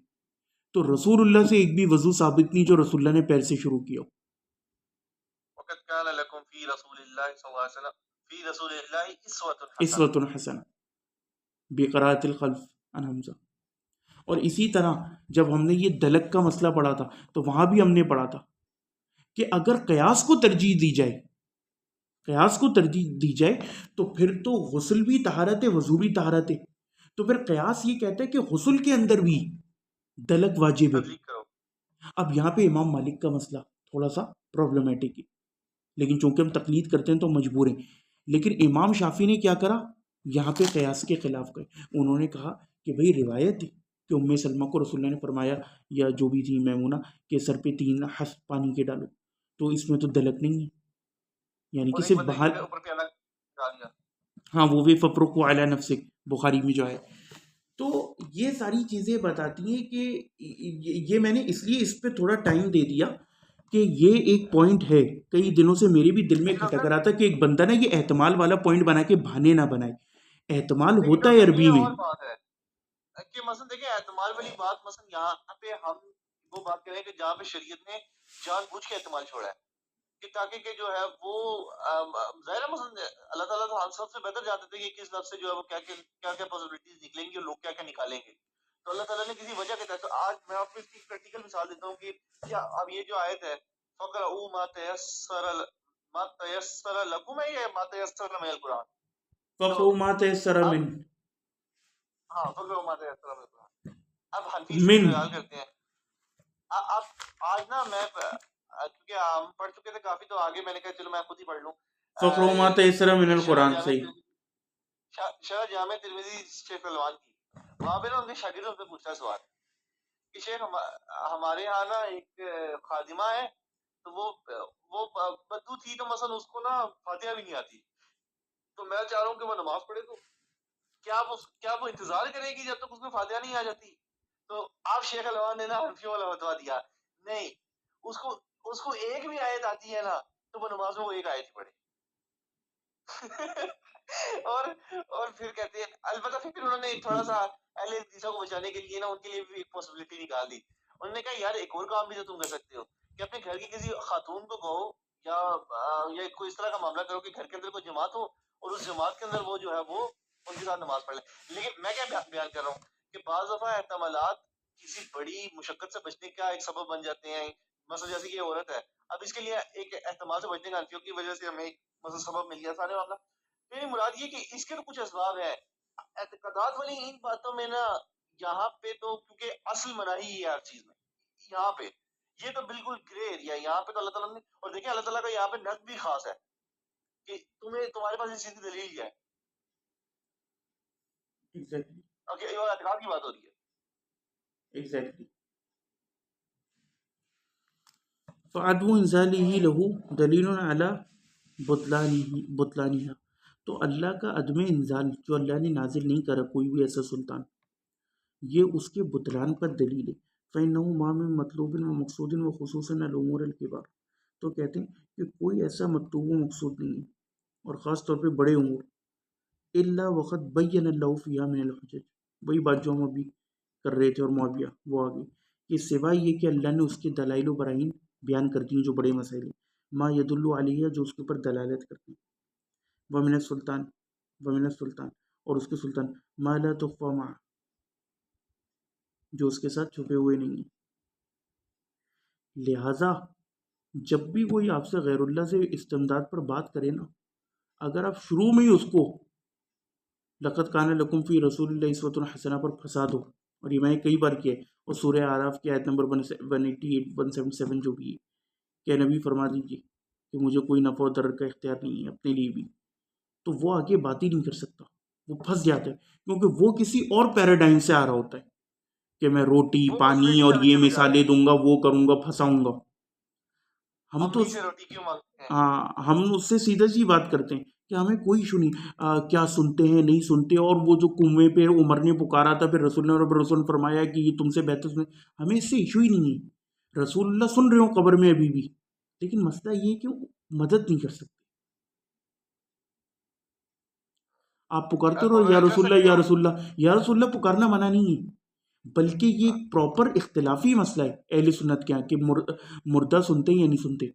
تو رسول اللہ سے ایک بھی وضو ثابت نہیں جو رسول اللہ نے پیر سے شروع کیا ہو. وَقَدْ كَانَ لَكُمْ فِي رَسُولِ اللَّهِ صلی اللہ علیہ وسلم فِي رَسُولِ اللَّهِ اسوۃ حسنہ بقراءۃ الخلف عن حمزہ. اور اسی طرح جب ہم نے یہ دلک کا مسئلہ پڑھا تھا تو وہاں بھی ہم نے پڑھا تھا کہ اگر قیاس کو ترجیح دی جائے تو پھر تو غسل بھی طہارت ہے، وضو بھی طہارت ہے. تو پھر قیاس یہ کہتا ہے کہ غسل کے اندر بھی دلک واجب ہے. اب یہاں پہ امام مالک کا مسئلہ تھوڑا سا پرابلمٹک ہے، لیکن چونکہ ہم تقلید کرتے ہیں تو مجبور ہیں. لیکن امام شافعی نے کیا کرا؟ یہاں پہ قیاس کے خلاف گئے. انہوں نے کہا کہ بھئی روایت ہے کہ ام سلمہ کو رسول اللہ نے فرمایا، یا جو بھی تھی میمونہ، کہ سر پہ 3 حس پانی کے ڈالو، تو اس میں تو دلک نہیں ہے، یعنی کہ صرف بحال. ہاں وہ بھی ففرقوا علی نفسک بخاری میں جو ہے. تو یہ ساری چیزیں بتاتی ہیں کہ یہ میں نے اس لیے اس پہ تھوڑا ٹائم دے دیا کہ یہ ایک پوائنٹ ہے. کئی دنوں سے میرے بھی دل میں کھٹک رہا تھا کہ ایک بندہ نا یہ احتمال والا پوائنٹ بنا کے بہانے نہ بنائے. احتمال ہوتا ہے عربی میں کہ مثلا دیکھیں احتمال والی بات، مثلا یہاں پہ ہم وہ بات کریں کہ جہاں پہ شریعت نے جان بوجھ کے احتمال چھوڑا ہے کہ تاکہ کہ جو ہے وہ ظاہر مثلا اللہ تعالیٰ تو ہم سب سے بہتر جانتے تھے کہ کس لفظ سے جو ہے وہ کیا کیا پاسبلٹیز نکلیں گی اور لوگ کیا کیا نکالیں گے. تو اللہ تعالیٰ نے کسی وجہ کے تحت، تو آج میں آپ کو اس کی پریکٹیکل مثال دیتا ہوں کہ کیا اب یہ جو آیت ہے فَقْرَؤُوا مَا تَيَسَّرَ لَكُمْ ہے یا مَا تَيَسَّرَ مِنَ الْقُرْآنِ؟ فَقْرَؤُوا مَا تَيَسَّرَ مِنْ، ہاں فَقْرَؤُوا مَا تَيَسَّرَ مِنَ الْقُرْآنِ. اب حنفی سے سوال کرتے ہیں. اب آج نا میں کیونکہ ہم پڑھ چکے تھے کافی تو آگے میں نے کہا چلو میں خود ہی پڑھ لوں. فقروا ما تيسر من القرآن صحیح. شرح جامع ترمذی شیخ الوان کی وہاں پہ نا ان کے شاگردوں سے پوچھتا سوال کہ شیخ ہمارے یہاں نا ایک خادمہ ہے تو وہ بدو تھی تو مثلا اس کو نا فاتحہ بھی نہیں آتی تو میں چاہ رہا ہوں کہ وہ نماز پڑھے تو کیا وہ انتظار کرے گی جب تک اس میں فاتحہ نہیں آ جاتی؟ تو آپ شیخ الوان نے نا حنفیوں والا فتویٰ دیا نہیں اس کو ایک بھی آیت آتی ہے نا تو وہ نماز میں وہ ایک آیت ہی پڑھے. اور پھر کہتے ہیں البتہ پھر انہوں نے تھوڑا سا اہل حدیثوں کو بچانے کے لیے نا ان کے لیے بھی ایک پاسبلٹی نکال دی. انہوں نے کہا یار ایک اور کام بھی تو تم کر سکتے ہو کہ اپنے گھر کی کسی خاتون کو کہو یا کوئی اس طرح کا معاملہ کرو کہ گھر کے اندر کوئی جماعت ہو اور اس جماعت کے اندر وہ جو ہے وہ ان کے ساتھ نماز پڑھ لے. لیکن میں کیا بیان کر رہا ہوں کہ بعض دفعہ احتمالات کسی بڑی مشقت سے بچنے کا ایک سبب بن جاتے ہیں. مثلا جیسے کہ یہ عورت ہے اب اس کے لیے ایک احتمال سے بچنے کا انفیوں کی وجہ سے ہمیں مثلا سبب مل گیا سارے معاملہ. میری مراد یہ کہ اس کے تو کچھ اسباب ہیں اعتقادات والی ان باتوں میں نا یہاں پہ تو کیونکہ اصل مناہی ہے ہر چیز میں یہاں پہ یہ تو بالکل گرے ایریا یہاں پہ تو اللہ تعالیٰ نے اور دیکھیں اللہ تعالیٰ کا یہاں پہ نقد بھی خاص ہے کہ تمہارے پاس اس چیز کی دلیل کیا ہے. ایگزیکٹلی اوکے یہ اعتقاد کی بات ہو رہی ہے. ایگزیکٹلی. فعدم انزاله له دلیل علی بطلانها. تو اللہ کا عدم انزال جو اللہ نے نازل نہیں کرا کوئی بھی ایسا سلطان یہ اس کے بطلان پر دلیل ہے. فإنه ما من مطلوب و مقصود و خصوصاً الامور الکبار. تو کہتے ہیں کہ کوئی ایسا مطلوب و مقصود نہیں ہے اور خاص طور پہ بڑے امور الا وقد بین اللہ فیہا من الحجج. وہی بات جو ہم ابھی کر رہے تھے اور معاویہ وہ آگئی کہ سوائے یہ کہ اللہ نے اس کے دلائل و براہین بیان کرتی ہیں جو بڑے مسائل ہیں ما یدل علیہ جو اس کے اوپر دلالت کرتی ہیں ومن السلطان اور اس کے سلطان ما لا تخفى معه جو اس کے ساتھ چھپے ہوئے نہیں ہیں. لہٰذا جب بھی کوئی آپ سے غیر اللہ سے استمداد پر بات کرے نا اگر آپ شروع میں ہی اس کو لقد کان لکم فی رسول اللہ اسوۃ حسنہ پر پھنسا دو اور یہ میں نے کئی بار کیا ہے اور سورہ اعراف کی آیت نمبر 188 177 جو بھی ہے کہ نبی فرما دیجیے کہ مجھے کوئی نفع و ضرر کا اختیار نہیں ہے اپنے لیے بھی تو وہ آگے بات ہی نہیں کر سکتا وہ پھنس جاتا ہے کیونکہ وہ کسی اور پیراڈائم سے آ رہا ہوتا ہے کہ میں روٹی وہ پانی مسئلے کی اور طرف یہ چلے جا رہے مثالیں دوں گا وہ کروں گا پھنساؤں گا. ہم تو امی سے روٹی کیوں مانگتے ہیں. ہاں ہم اس سے سیدھا سی بات کرتے ہیں کہ ہمیں کوئی ایشو نہیں کیا سنتے ہیں نہیں سنتے اور وہ جو کنویں پہ عمر نے پکارا تھا پھر رسول نے فرمایا کہ یہ تم سے بہتر سنے ہمیں اس سے ایشو ہی نہیں ہے. رسول اللہ سن رہے ہوں قبر میں ابھی بھی لیکن مسئلہ یہ کہ مدد نہیں کر سکتے. آپ پکارتے رہو یا رسول اللہ یا رسول اللہ یا رسول اللہ پکارنا منع نہیں ہے بلکہ یہ پراپر اختلافی مسئلہ ہے اہل سنت کے یہاں کہ مردہ سنتے ہیں یا نہیں سنتے.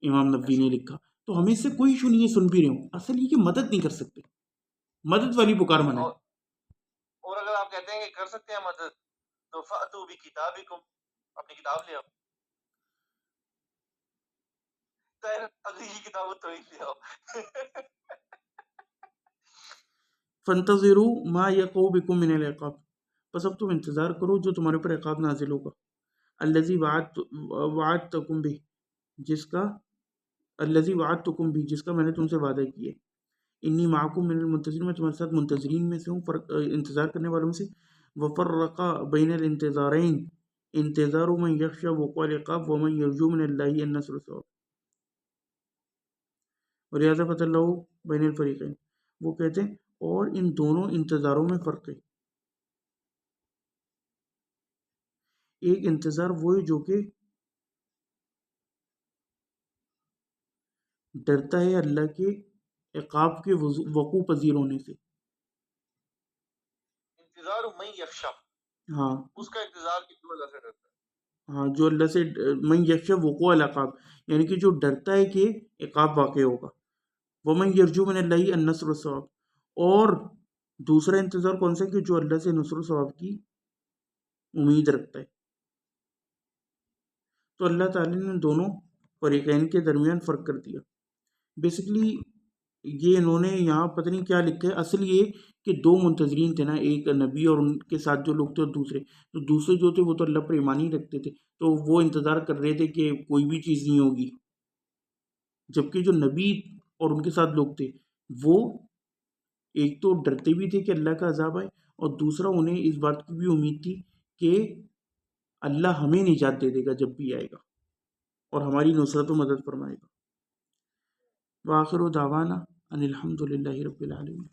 امام نبوی نے لکھا تو ہمیں اس سے کوئی ایشو نہیں ہے سن بھی رہے ہوں اصل یہ کہ مدد نہیں کر سکتے مدد والی پکار منع ہے. اور اگر آپ کہتے ہیں کہ کر سکتے ہیں مدد تو فاتو بکتابکم اپنی کتاب لے آؤ اگلی کتاب تو ہی لے آؤ. فانتظروا ما یقع بکم من العقاب بس اب تم انتظار کرو جو تمہارے پر عقاب نازل ہوگا. الذی وعدتکم بھی جس کا میں نے تم سے وعدہ کیا ہے. انی معکم من المنتظرین میں تمہارے ساتھ منتظرین میں سے ہوں انتظار کرنے والوں سے. وفرق بین الانتظارین انتظار من یخشى وقوع العقاب ومن یرجو من اللہ النصر والثواب. ولہذا فتح اللہ بین الفریقین وہ کہتے ہیں اور ان دونوں انتظاروں میں فرق ہے. ایک انتظار وہ ہے جو کہ ڈرتا ہے اللہ کے عقاب کے وقوع پذیر ہونے سے. انتظار من یخشا ہاں اس کا انتظار کی جو اللہ سے ڈرتا ہے. ہاں جو اللہ سے من یخشا وقوع العقاب یعنی کہ جو ڈرتا ہے کہ عقاب واقع ہوگا. ومن یرجو من اللہ النصر والثواب اور دوسرا انتظار کون سا ہے کہ جو اللہ سے نصر و ثواب کی امید رکھتا ہے. تو اللہ تعالی نے دونوں فریقین کے درمیان فرق کر دیا. بیسیکلی یہ انہوں نے یہاں پتہ نہیں کیا لکھا ہے اصل یہ کہ دو منتظرین تھے نا، ایک نبی اور ان کے ساتھ جو لوگ تھے اور دوسرے جو تھے وہ تو اللہ پر ایمان ہی رکھتے تھے، تو وہ انتظار کر رہے تھے کہ کوئی بھی چیز نہیں ہوگی، جبکہ جو نبی اور ان کے ساتھ لوگ تھے وہ ایک تو ڈرتے بھی تھے کہ اللہ کا عذاب آئے، اور دوسرا انہیں اس بات کی بھی امید تھی کہ اللہ ہمیں نجات دے دے گا جب بھی آئے گا اور ہماری نصرت و مدد فرمائے گا۔ وآخر دعوانا ان الحمد للہ رب العالمین۔